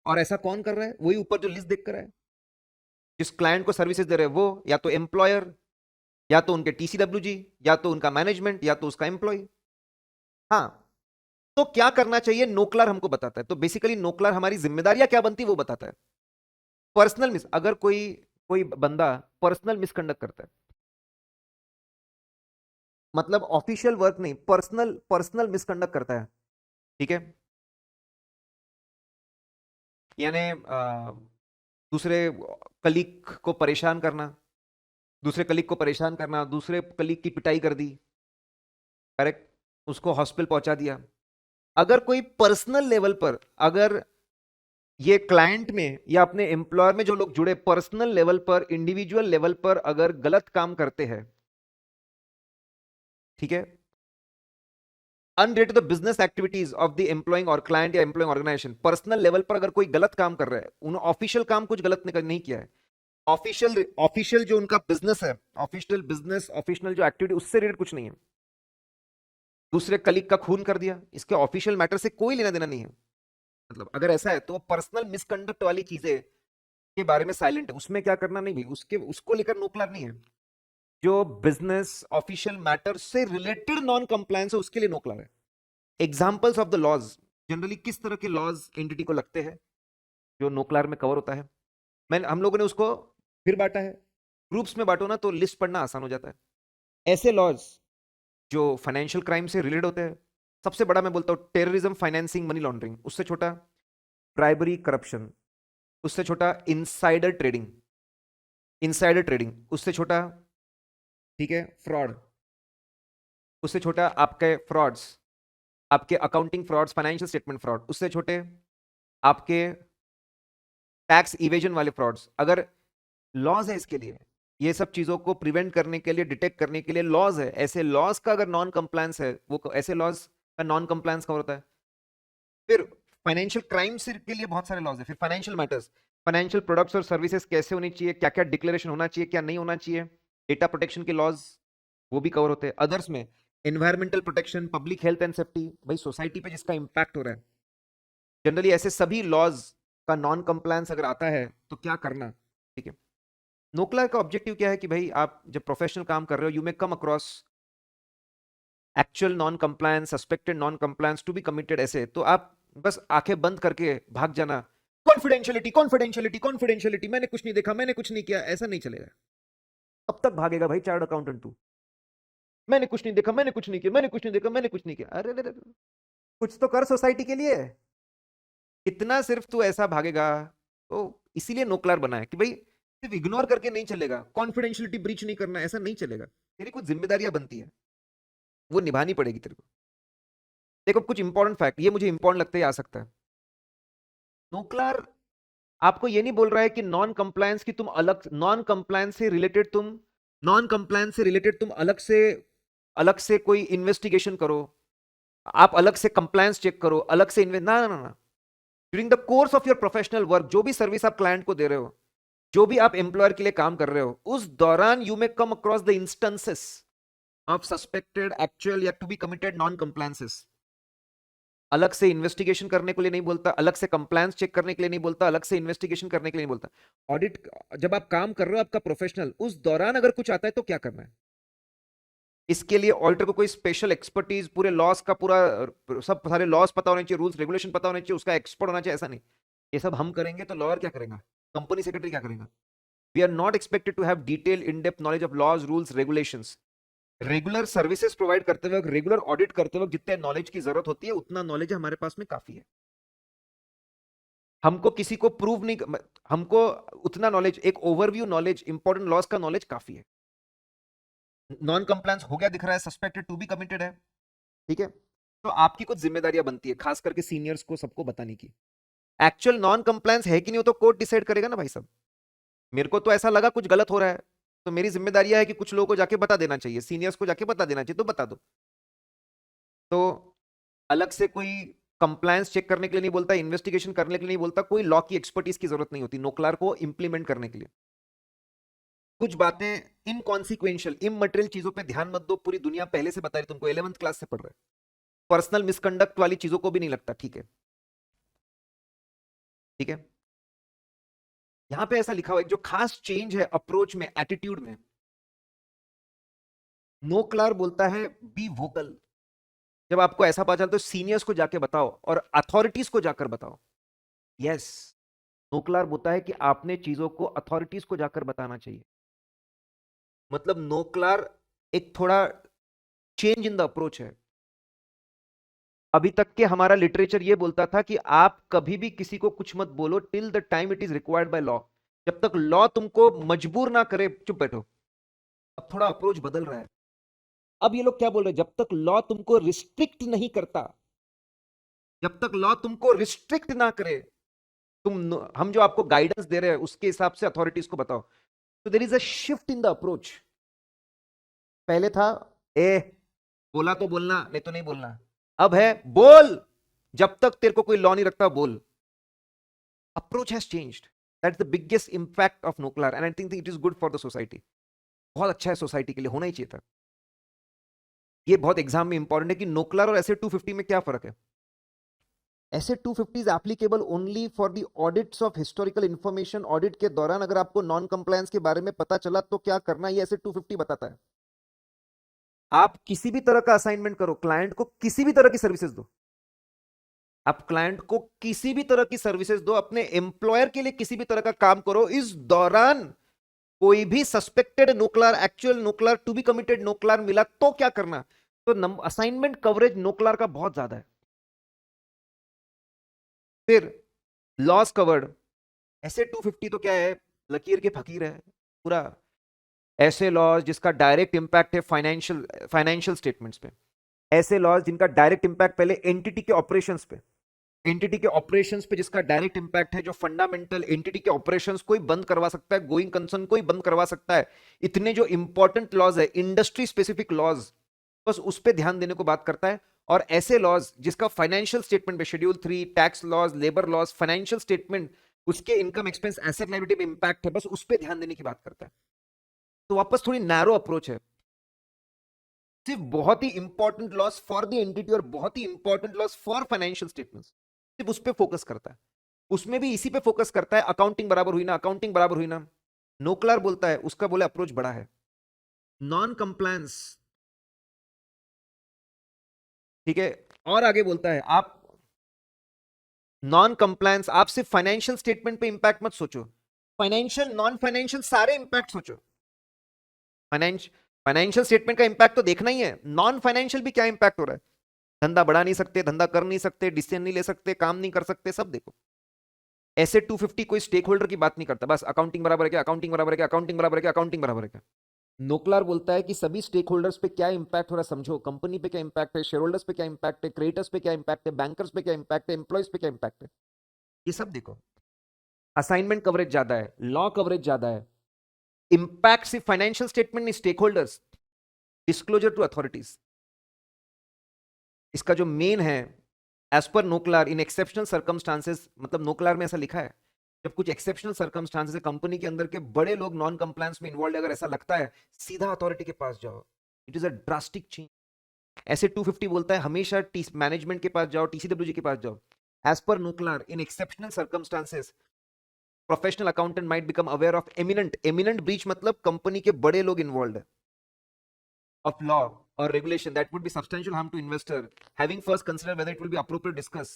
Speaker 1: और ऐसा कौन कर रहा है, वही ऊपर जो लिस्ट देख कर है, जिस क्लाइंट को सर्विसेज दे रहे हैं वो, या तो एम्प्लॉयर, या तो उनके टीसीडब्ल्यूजी, या तो उनका मैनेजमेंट, या तो उसका एम्प्लॉय। हाँ, तो क्या करना चाहिए नोक्लार हमको बताता है। तो बेसिकली नोक्लार हमारी जिम्मेदारियां क्या बनती है वो बताता है। पर्सनल मिस, अगर कोई कोई बंदा पर्सनल मिसकंडक्ट करता है, मतलब ऑफिशियल वर्क नहीं, पर्सनल पर्सनल मिसकंडक्ट करता है, ठीक है, यानी दूसरे कलीग को परेशान करना, दूसरे कलीग को परेशान करना, दूसरे कलीग की पिटाई कर दी, करेक्ट, उसको हॉस्पिटल पहुंचा दिया। अगर कोई पर्सनल लेवल पर अगर ये क्लाइंट में या अपने एम्प्लॉयर में जो लोग जुड़े पर्सनल लेवल पर, इंडिविजुअल लेवल पर अगर गलत काम करते हैं, ठीक है, unrelated the business activities of the employing और क्लाइंट या एम्प्लॉइंग ऑर्गेनाइजेशन, पर्सनल लेवल पर अगर कोई गलत काम कर रहा है, उन्होंने ऑफिशियल काम कुछ गलत नहीं किया है, ऑफिशियल ऑफिशियल जो उनका बिजनेस है, ऑफिशियल बिजनेस, ऑफिशियल जो एक्टिविटी, उससे रिलेटेड कुछ नहीं है, दूसरे कलीग का खून कर दिया, इसके ऑफिशियल मैटर से कोई लेना देना नहीं है, मतलब अगर ऐसा है तो पर्सनल मिसकंडक्ट वाली चीजें के बारे में साइलेंट है, उसमें क्या करना नहीं भाई, उसके उसको लेकर नोकलार नहीं है। जो बिजनेस ऑफिशियल मैटर से रिलेटेड नॉन कंप्लायंस है उसके लिए नोकलार है। Examples of the laws, generally किस तरह के लॉज एंटिटी को लगते हैं जो नोकलार में कवर होता है, हम लोगों ने उसको फिर बांटा है, ग्रुप्स में बांटो ना तो लिस्ट पढ़ना आसान हो जाता है। ऐसे लॉज जो फाइनेंशियल क्राइम से रिलेटेड होते हैं, सबसे बड़ा मैं बोलता हूं टेररिज्म, फाइनेंसिंग, मनी लॉन्ड्रिंग, उससे छोटा ब्राइबरी, करप्शन, उससे छोटा इनसाइडर ट्रेडिंग, उससे छोटा, ठीक है, फ्रॉड, उससे छोटा आपके फ्रॉड्स, आपके accounting frauds, financial statement fraud, उससे छोटे आपके टैक्स इवेजन वाले फ्रॉड्स। अगर लॉज है इसके लिए, ये सब चीजों को प्रिवेंट करने के लिए, डिटेक्ट करने के लिए लॉज है, ऐसे लॉज का अगर नॉन कंप्लायंस है, वो ऐसे लॉज का नॉन कंप्लायंस कवर होता है। फिर फाइनेंशियल क्राइम्स के लिए बहुत सारे लॉज है। फिर फाइनेंशियल मैटर्स, फाइनेंशियल प्रोडक्ट्स और सर्विसेज कैसे होनी चाहिए, क्या क्या डिक्लेरेशन होना चाहिए, क्या नहीं होना चाहिए, डेटा प्रोटेक्शन के लॉज, वो भी कवर होते हैं। अदर्स में environmental protection, public health and safety, भाई सोसाइटी पे जिसका इंपैक्ट हो रहा है, जनरली ऐसे सभी लॉज का नॉन कंप्लायंस अगर आता है तो क्या करना, ठीक है। नोकला का ऑब्जेक्टिव क्या है कि भाई आप जब प्रोफेशनल काम कर रहे हो, you may come across actual non compliance, suspected non compliance to be committed, ऐसे तो आप बस आंखें बंद करके भाग जाना, कॉन्फिडेंशियलिटी कॉन्फिडेंशियलिटी कॉन्फिडेंशियलिटी, मैंने कुछ नहीं देखा, मैंने कुछ नहीं किया, ऐसा नहीं चलेगा। अब तक भागेगा भाई चार्ट अकाउंटेंट तू, मैंने कुछ नहीं देखा, मैंने कुछ नहीं किया, मैंने कुछ नहीं देखा, मैंने कुछ नहीं किया, अरे अरे अरे, कुछ तो कर सोसाइटी के लिए, इतना सिर्फ तू ऐसा भागेगा। तो इसीलिए नोकलार बना है कि भाई सिर्फ इग्नोर करके नहीं चलेगा, कॉन्फिडेंशियलिटी ब्रीच नहीं करना, ऐसा नहीं चलेगा, तेरी कुछ जिम्मेदारियां बनती है, वो निभानी पड़ेगी तेरे को। देखो कुछ इंपॉर्टेंट फैक्ट, ये मुझे इंपॉर्टेंट लगता है, आ सकता है, नोकलार आपको ये नहीं बोल रहा है कि नॉन कंप्लायंस की तुम अलग, नॉन कंप्लायंस से रिलेटेड तुम, नॉन कंप्लायंस से रिलेटेड तुम अलग से कोई इन्वेस्टिगेशन करो, आप अलग से कंप्लायंस चेक करो, अलग से ना ना ना, during the course of your professional work, जो भी सर्विस आप क्लाइंट को दे रहे हो, जो भी आप एम्प्लॉयर के लिए काम कर रहे हो, उस दौरान you may come across the instances of suspected, actual या to be committed non compliances. अलग से इन्वेस्टिगेशन करने के लिए नहीं बोलता, अलग से कंप्लायंस चेक करने के लिए नहीं बोलता, अलग से इन्वेस्टिगेशन करने के लिए नहीं बोलता। ऑडिट जब आप काम कर रहे हो आपका प्रोफेशनल, उस दौरान अगर कुछ आता है तो क्या करना है, इसके लिए ऑडिटर को कोई स्पेशल एक्सपर्टीज, पूरे लॉस का पूरा सब सारे लॉस पता होने चाहिए, रूल्स रेगुलेशन पता होने चाहिए, उसका एक्सपर्ट होना चाहिए, ऐसा नहीं। ये सब हम करेंगे तो लॉयर क्या करेगा, कंपनी सेक्रेटरी क्या करेगा। We are not expected to have detail in depth knowledge of laws, rules, regulations. Regular services provide करते वक्त, रेगुलर ऑडिट करते वक्त जितने नॉलेज की जरूरत होती है, उतना नॉलेज हमारे पास में काफी है। हमको किसी को प्रूव नहीं, हमको उतना नॉलेज, एक ओवरव्यू नॉलेज, इंपॉर्टेंट लॉस का नॉलेज काफी है। नॉन कंप्लायंस हो गया, दिख रहा है, सस्पेक्टेड टू बी कमिटेड है, ठीक है, तो आपकी कुछ जिम्मेदारियां बनती है, खास करके सीनियर्स को सबको बताने की। एक्चुअल नॉन कंप्लायंस है कि नहीं, हो तो कोर्ट डिसाइड करेगा ना भाई साहब। मेरे को तो ऐसा लगा कुछ गलत हो रहा है, तो मेरी जिम्मेदारी है कि कुछ लोगों को जाके बता देना चाहिए, सीनियर्स को जाके बता देना चाहिए, तो बता दो। तो अलग से कोई कंप्लायंस चेक करने के लिए नहीं बोलता, इन्वेस्टिगेशन करने के लिए नहीं बोलता, कोई लॉ की एक्सपर्टीज की जरूरत नहीं होती नोकलार को इंप्लीमेंट करने के लिए। कुछ बातें इनकॉन्सिक्वेंशियल, इमटेरियल चीजों पे ध्यान मत दो, पूरी दुनिया पहले से बता रही, तुमको 11th क्लास से पढ़ रहे, पर्सनल मिसकंडक्ट वाली चीजों को भी नहीं लगता, ठीक है, ठीक है। यहां पे ऐसा लिखा हुआ है, जो खास चेंज है अप्रोच में, एटीट्यूड में, नोकलार बोलता है बी वोकल। जब आपको ऐसा पता चलता है तो सीनियर्स को जाके बताओ और अथॉरिटीज को जाकर बताओ। यस, नोकलार बोलता है कि आपने चीजों को अथॉरिटीज को जाकर बताना चाहिए। मतलब नोकलार एक थोड़ा चेंज इन द अप्रोच है। अभी तक के हमारा लिटरेचर ये बोलता था कि आप कभी भी किसी को कुछ मत बोलो till the time it is required by law, जब तक लॉ तुमको मजबूर ना करे चुप बैठो। अब थोड़ा अप्रोच बदल रहा है। अब ये लोग क्या बोल रहे हैं, जब तक लॉ तुमको रिस्ट्रिक्ट नहीं करता, जब तक लॉ तुमको रिस्ट्रिक्ट ना करे, हम जो आपको गाइडेंस दे रहे हैं उसके हिसाब से अथॉरिटीज को बताओ। तो there is a shift in the approach. पहले था ए बोला तो बोलना, नहीं तो नहीं बोलना। अब है बोल, जब तक तेरे को कोई लॉ नहीं रखता बोल। Approach has changed. That's the biggest impact of NOCLAR and I think it is good for the society. बहुत अच्छा है, सोसाइटी के लिए होना ही चाहिए था। ये बहुत एग्जाम में इंपॉर्टेंट है कि नोक्लार और एसे 250 में क्या फर्क है। एसे 250 is applicable only for the audits of historical information. Audit के दौरान अगर आपको नॉन कंप्लायंस के बारे में पता चला तो क्या करना, ये एसे 250 बताता है। आप किसी भी तरह का असाइनमेंट करो, क्लाइंट को किसी भी तरह की सर्विसेज दो, आप क्लाइंट को किसी भी तरह की सर्विसेज दो, अपने एम्प्लॉयर के लिए किसी भी तरह का काम करो, इस दौरान कोई भी suspected NOCLAR, actual NOCLAR, to be committed NOCLAR मिला तो क्या करना। तो असाइनमेंट कवरेज न्यूक्लियर का बहुत ज्यादा है। फिर लॉस कवर्ड, ऐसे 250 तो क्या है, लकीर के फकीर है पूरा। ऐसे लॉज जिसका डायरेक्ट इंपैक्ट है फाइनेंशियल स्टेटमेंट्स पे, ऐसे लॉज जिनका डायरेक्ट इंपैक्ट पहले एंटिटी के ऑपरेशंस पे, एंटिटी के ऑपरेशंस पे जिसका डायरेक्ट इंपैक्ट है, जो फंडामेंटल एंटिटी के ऑपरेशंस को ही बंद करवा सकता है, गोइंग कंसर्न को ही बंद करवा सकता है। इतने जो इंपॉर्टेंट लॉज है, इंडस्ट्री स्पेसिफिक लॉज, बस उस पर ध्यान देने को बात करता है। और ऐसे लॉज जिसका फाइनेंशियल स्टेटमेंट पे, schedule 3, tax laws, labour laws, financial statement, उसके इनकम एक्सपेंस एसेट लायबिलिटी में इंपैक्ट है, बस उस पर ध्यान देने की बात करता है। तो वापस थोड़ी नैरो अप्रोच है। सिर्फ बहुत ही important laws for the entity और बहुत ही important laws for financial statements, सिर्फ उस पर फोकस करता है। उसमें भी इसी पे फोकस करता है, अकाउंटिंग बराबर हुई ना, अकाउंटिंग बराबर हुई ना। नोक्लार बोलता है, उसका बोले अप्रोच बड़ा है। नॉन कंप्लायंस, ठीक है, और आगे बोलता है आप नॉन कंप्लायंस, आप सिर्फ फाइनेंशियल स्टेटमेंट पे इंपैक्ट मत सोचो, फाइनेंशियल नॉन फाइनेंशियल सारे इंपैक्ट सोचो। फाइनेंशियल स्टेटमेंट का इंपैक्ट तो देखना ही है, नॉन फाइनेंशियल भी क्या इंपैक्ट हो रहा है। धंधा बढ़ा नहीं सकते, धंधा कर नहीं सकते, डिसीजन नहीं ले सकते, काम नहीं कर सकते, सब देखो। ऐसे 250 कोई स्टेक होल्डर की बात नहीं करता, बस अकाउंटिंग बराबर है क्या, अकाउंटिंग बराबर है क्या, अकाउंटिंग बराबर है क्या, अकाउंटिंग बराबर है क्या। नोक्लार बोलता है कि सभी स्टेक होल्डर्स पे क्या इंपैक्ट हो रहा है समझो, कंपनी पे क्या इंपैक्ट है, शेयर होल्डर्स पे क्या इंपैक्ट है, क्रेडिटर्स पे क्या इंपैक्ट है, बैंकर्स पे क्या इंपैक्ट है, एम्प्लॉयज पे क्या इंपैक्ट है, ये सब देखो। असाइनमेंट कवरेज ज्यादा है, लॉ कवरेज ज्यादा है, इंपैक्ट सिर्फ फाइनेंशियल स्टेटमेंट नहीं, stakeholders, disclosure to authorities. इसका जो मेन है, as per NOCLAR in exceptional circumstances, मतलब नोक्लार में ऐसा लिखा है, जब कुछ एक्सेप्शनल सर्कमस्टांसेस है, कंपनी के अंदर के बड़े लोग नॉन कंप्लायंस में इन्वॉल्व, अगर ऐसा लगता है, सीधा अथॉरिटी के पास जाओ। It is a drastic change. ऐसे 250 बोलता है हमेशा मैनेजमेंट के पास जाओ, टीसीडब्ल्यूजी के पास जाओ। As per NOCLAR in exceptional circumstances professional accountant might become aware of imminent breach, मतलब कंपनी के बड़े लोग इन्वॉल्व है, of law or regulation that would be substantial harm to investor, having first considered whether it will be appropriate to discuss,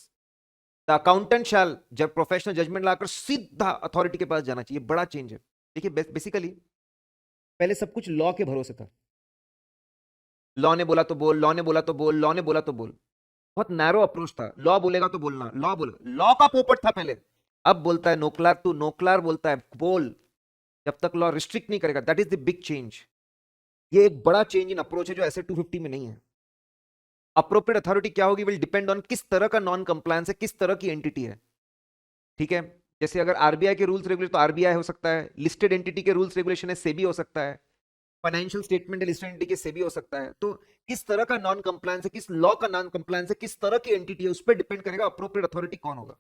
Speaker 1: the accountant shall, जब professional judgement लाकर सीधा authority के पास जाना चाहिए। बड़ा चेंज है। देखिए बेसिकली पहले सब कुछ लॉ के भरोसे था, लॉ ने बोला तो बोल, लॉ ने बोला तो बोल, लॉ ने बोला तो बोल, बहुत नैरो अप्रोच था, लॉ बोलेगा तो बोलना, लॉ बोले, लॉ का पोपट था पहले। अब बोलता है नोक्लार टू नोक्लार, बोलता है बोल, जब तक लॉ रिस्ट्रिक्ट नहीं करेगा। That is the big change. ये एक बड़ा चेंज इन अप्रोच है जो ऐसे 250 में नहीं है। अप्रोप्रिएट अथॉरिटी क्या होगी, विल डिपेंड ऑन किस तरह का नॉन कंप्लायंस है, किस तरह की एंटिटी है। ठीक है, जैसे अगर आरबीआई के रूल्स रेगुलेशन तो आरबीआई हो सकता है, लिस्टेड एंटिटी के रूल्स रेगुलेशन है सेबी हो सकता है, फाइनेंशियल स्टेटमेंट है लिस्टेड एंटिटी के सेबी हो सकता है। तो किस तरह का नॉन कंप्लायंस है, किस लॉ का नॉन कंप्लायंस है, किस तरह की एंटिटी है, उस पर डिपेंड करेगा अप्रोप्रिएट अथॉरिटी कौन होगा।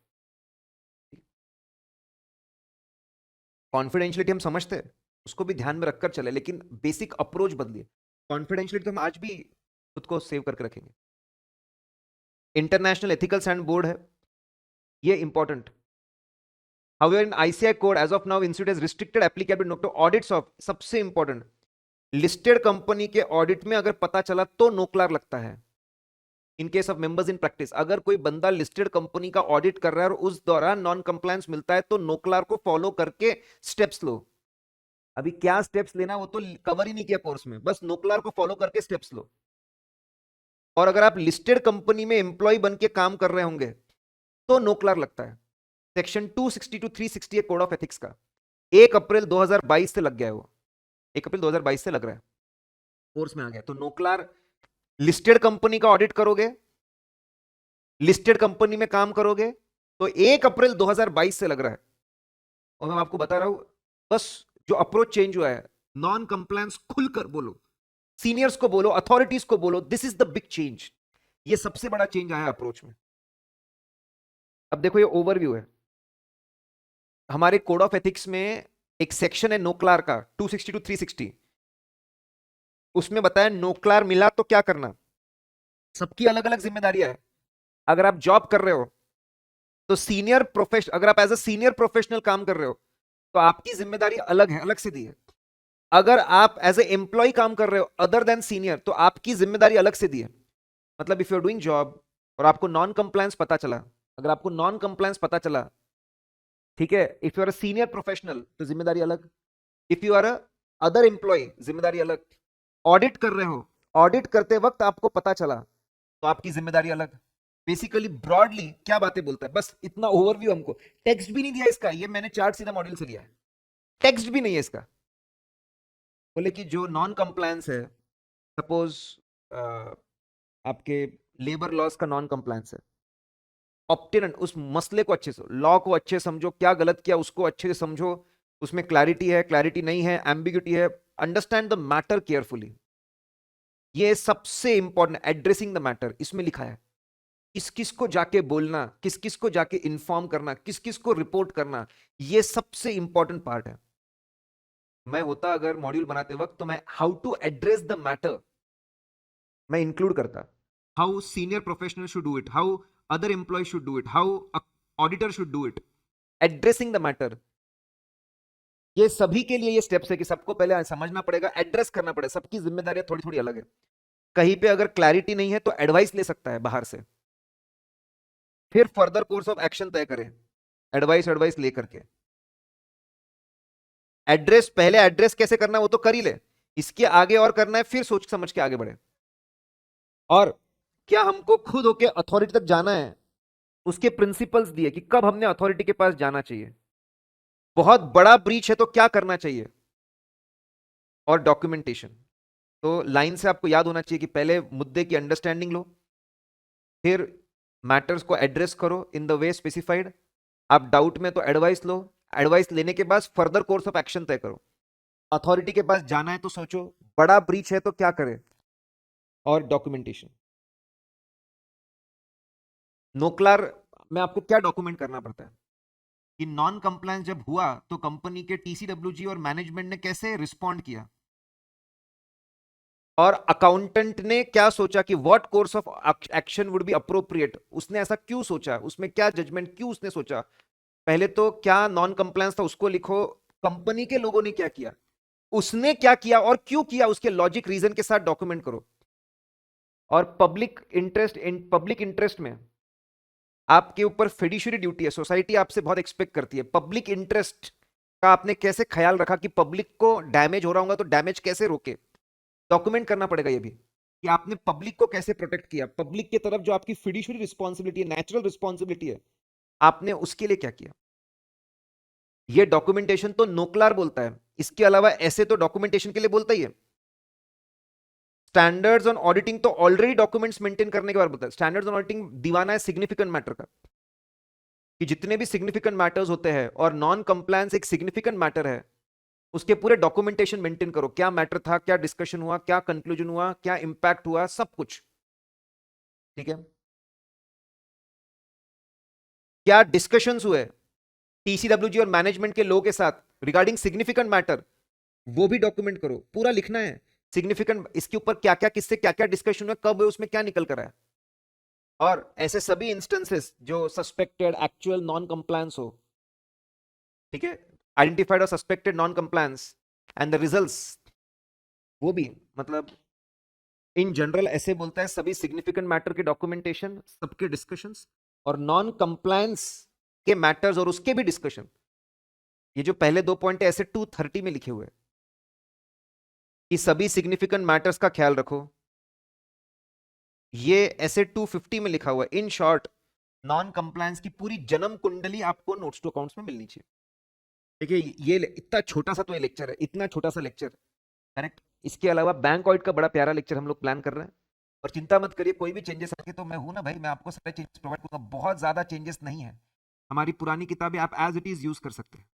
Speaker 1: कॉन्फिडेंशियलिटी हम समझते हैं, उसको भी ध्यान में रखकर चले, लेकिन बेसिक अप्रोच बदलिए। कॉन्फिडेंशियलिटी तो हम आज भी खुद को सेव करके रखेंगे। इंटरनेशनल एथिकल स्टैंडर्ड बोर्ड है, ये important. However, in ICI code as of now, institute has restricted applicability to audits of, सबसे इंपॉर्टेंट, लिस्टेड कंपनी के ऑडिट में अगर पता चला तो नोक्लार लगता है। In case of members in practice, अगर कोई बंदा लिस्टेड कंपनी का ऑडिट कर रहा है और उस दौरान नॉन कंप्लायंस मिलता है तो नोक्लार को फॉलो करके स्टेप्स लो। अभी क्या स्टेप्स लेना वो तो कवर ही नहीं किया कोर्स में, बस नोक्लार को फॉलो करके स्टेप्स लो। और अगर आप लिस्टेड कंपनी में एम्प्लॉय बन के काम कर रहे होंगे तो नोक्लार लगता है। Section 260 to 360 code of ethics का 1 अप्रैल 2022 से लग गया है, वो 1 अप्रैल 2022 से लग रहा है, कोर्स में आ गया। तो नोक्लार, लिस्टेड कंपनी का ऑडिट करोगे, लिस्टेड कंपनी में काम करोगे, तो 1 अप्रैल 2022 से लग रहा है, और मैं आपको बता रहा हूं, बस जो अप्रोच चेंज हुआ है, नॉन कंप्लायंस खुलकर बोलो, सीनियर्स को बोलो, अथॉरिटीज को बोलो, this is the big change. ये सबसे बड़ा चेंज आया अप्रोच में। अब देखो, ये ओवरव्यू है। हमारे कोड ऑफ एथिक्स में एक सेक्शन है नोक्लार का, 260 टू 360। उसमें बताया नोक्लार मिला तो क्या करना। सबकी अलग अलग जिम्मेदारियां है। अगर आप जॉब कर रहे हो तो सीनियर प्रोफेशनल, अगर आप एज अ सीनियर प्रोफेशनल काम कर रहे हो तो आपकी जिम्मेदारी अलग है, अलग से दी है। अगर आप एज ए एम्प्लॉय काम कर रहे हो अदर देन सीनियर, तो आपकी जिम्मेदारी अलग से दी है। मतलब if you are doing job और आपको नॉन कंप्लायंस पता चला, अगर आपको नॉन कंप्लायंस पता चला, ठीक है, if you are a senior professional तो जिम्मेदारी अलग, if you are a other employee जिम्मेदारी अलग। ऑडिट कर रहे हो, ऑडिट करते वक्त आपको पता चला तो आपकी जिम्मेदारी अलग। बेसिकली ब्रॉडली क्या बातें बोलता है, बस इतना ओवरव्यू। हमको टेक्स्ट भी नहीं दिया इसका, ये मैंने चार्ट सीधा मॉड्यूल से लिया है, टेक्स्ट भी नहीं है इसका। बोले कि जो नॉन कंप्लायंस है, सपोज आपके लेबर लॉस का नॉन कंप्लायंस है, ऑप्टेनेंट उस मसले को अच्छे से, लॉ को अच्छे समझो, क्या गलत किया उसको अच्छे से समझो, उसमें क्लैरिटी है, क्लैरिटी नहीं है, एम्बिग्यूटी है, अंडरस्टैंड द मैटर केयरफुली। ये सबसे इंपॉर्टेंट, एड्रेसिंग द मैटर, इसमें लिखा है। किस किस को जाके बोलना, किस किस को जाके इन्फॉर्म करना, किस किस को रिपोर्ट करना, ये सबसे इंपॉर्टेंट पार्ट है। मैं होता अगर मॉड्यूल बनाते वक्त, तो मैं how to address the matter मैं इंक्लूड करता। How senior professional should do it, how other employee should do it, how auditor should do it, addressing the matter. ये सभी के लिए ये स्टेप्स है कि सबको पहले समझना पड़ेगा, एड्रेस करना पड़ेगा, सबकी जिम्मेदारियां थोड़ी थोड़ी अलग है। कहीं पे अगर क्लैरिटी नहीं है तो एडवाइस ले सकता है बाहर से, फिर फर्दर कोर्स ऑफ एक्शन तय करें, एडवाइस एडवाइस लेकर के। एड्रेस पहले, एड्रेस कैसे करना वो तो कर ही ले, इसके आगे और करना है फिर सोच समझ के आगे बढ़े। और क्या हमको खुद होके अथॉरिटी तक जाना है, उसके प्रिंसिपल्स दिए कि कब हमने अथॉरिटी के पास जाना चाहिए, बहुत बड़ा ब्रीच है तो क्या करना चाहिए, और डॉक्यूमेंटेशन। तो लाइन से आपको याद होना चाहिए कि पहले मुद्दे की अंडरस्टैंडिंग लो, फिर मैटर्स को एड्रेस करो इन द वे स्पेसिफाइड। आप डाउट में तो एडवाइस लो, एडवाइस लेने के बाद फर्दर कोर्स ऑफ एक्शन तय करो। अथॉरिटी के पास जाना है तो सोचो बड़ा ब्रीच है तो क्या करें, और डॉक्यूमेंटेशन। नोक्लार में आपको क्या डॉक्यूमेंट करना पड़ता है कि नॉन कंप्लायंस जब हुआ तो कंपनी के टीसीडब्ल्यूजी और मैनेजमेंट ने कैसे रिस्पॉन्ड किया, और अकाउंटेंट ने क्या सोचा कि what course of action would be appropriate, उसने ऐसा क्यों सोचा, उसमें क्या जजमेंट क्यों उसने सोचा। पहले तो क्या नॉन कंप्लायंस था उसको लिखो, कंपनी के लोगों ने क्या किया, उसने क्या किया और क्यों किया, उसके लॉजिक रीजन के साथ डॉक्यूमेंट करो। और पब्लिक इंटरेस्ट में आपके ऊपर फिड्यूशियरी ड्यूटी है, सोसाइटी आपसे बहुत एक्सपेक्ट करती है। पब्लिक इंटरेस्ट का आपने कैसे ख्याल रखा कि पब्लिक को डैमेज हो रहा होगा तो डैमेज कैसे रोके, डॉक्यूमेंट करना पड़ेगा ये भी कि आपने पब्लिक को कैसे प्रोटेक्ट किया, पब्लिक की तरफ जो आपकी फिड्यूशियरी रिस्पॉन्सिबिलिटी है, नेचुरल रिस्पॉन्सिबिलिटी है, आपने उसके लिए क्या किया। ये डॉक्यूमेंटेशन तो नोक्लार बोलता है, इसके अलावा ऐसे तो डॉक्यूमेंटेशन के लिए बोलता ही है। स्टैंडर्ड्स ऑन ऑडिटिंग तो ऑलरेडी डॉक्यूमेंट्स मेंटेन करने के बारे में बोलता है। स्टैंडर्ड्स ऑन ऑडिटिंग दीवाना है सिग्निफिकेंट मैटर का, कि जितने भी सिग्निफिकेंट मैटर्स होते हैं और नॉन कंप्लायंस एक सिग्निफिकेंट मैटर है, उसके पूरे डॉक्यूमेंटेशन मेंटेन करो, क्या मैटर था, क्या डिस्कशन हुआ, क्या कंक्लूजन हुआ, क्या इंपैक्ट हुआ, सब कुछ। ठीक है, क्या डिस्कशंस हुए टीसीडब्ल्यूजी और मैनेजमेंट के लोगों के साथ रिगार्डिंग सिग्निफिकेंट मैटर, वो भी डॉक्यूमेंट करो, पूरा लिखना है सिग्निफिकेंट, इसके ऊपर क्या क्या, किससे क्या क्या डिस्कशन हुआ, कब हुए, उसमें क्या निकल कर आया। और ऐसे सभी इंस्टेंसेस जो सस्पेक्टेड एक्चुअल नॉन कंप्लायंस हो, ठीक है, आइडेंटिफाइड और suspected non compliance and the results, वो भी, मतलब इन जनरल ऐसे बोलता है सभी सिग्निफिकेंट मैटर के डॉक्यूमेंटेशन, सबके डिस्कशंस, और नॉन कंप्लायंस के मैटर्स और उसके भी डिस्कशन। ये जो पहले 2 पॉइंट है ऐसे 230 में लिखे हुए हैं कि सभी सिग्निफिकेंट मैटर्स का ख्याल रखो, ये ऐसे 250 में लिखा हुआ है। इन शॉर्ट, नॉन कंप्लायंस की पूरी जन्म कुंडली आपको नोट्स टू अकाउंट्स में मिलनी चाहिए। देखिए ये इतना छोटा सा तो ये लेक्चर है, इतना छोटा सा लेक्चर, करेक्ट। इसके अलावा बैंक ऑडिट का बड़ा प्यारा लेक्चर हम लोग प्लान कर रहे हैं। और चिंता मत करिए, कोई भी चेंजेस आए तो मैं हूं ना भाई, मैं आपको सारे चेंजेस प्रोवाइड करूंगा, बहुत ज्यादा चेंजेस नहीं है। हमारी पुरानी किताबें आप एज इट इज यूज कर सकते हैं।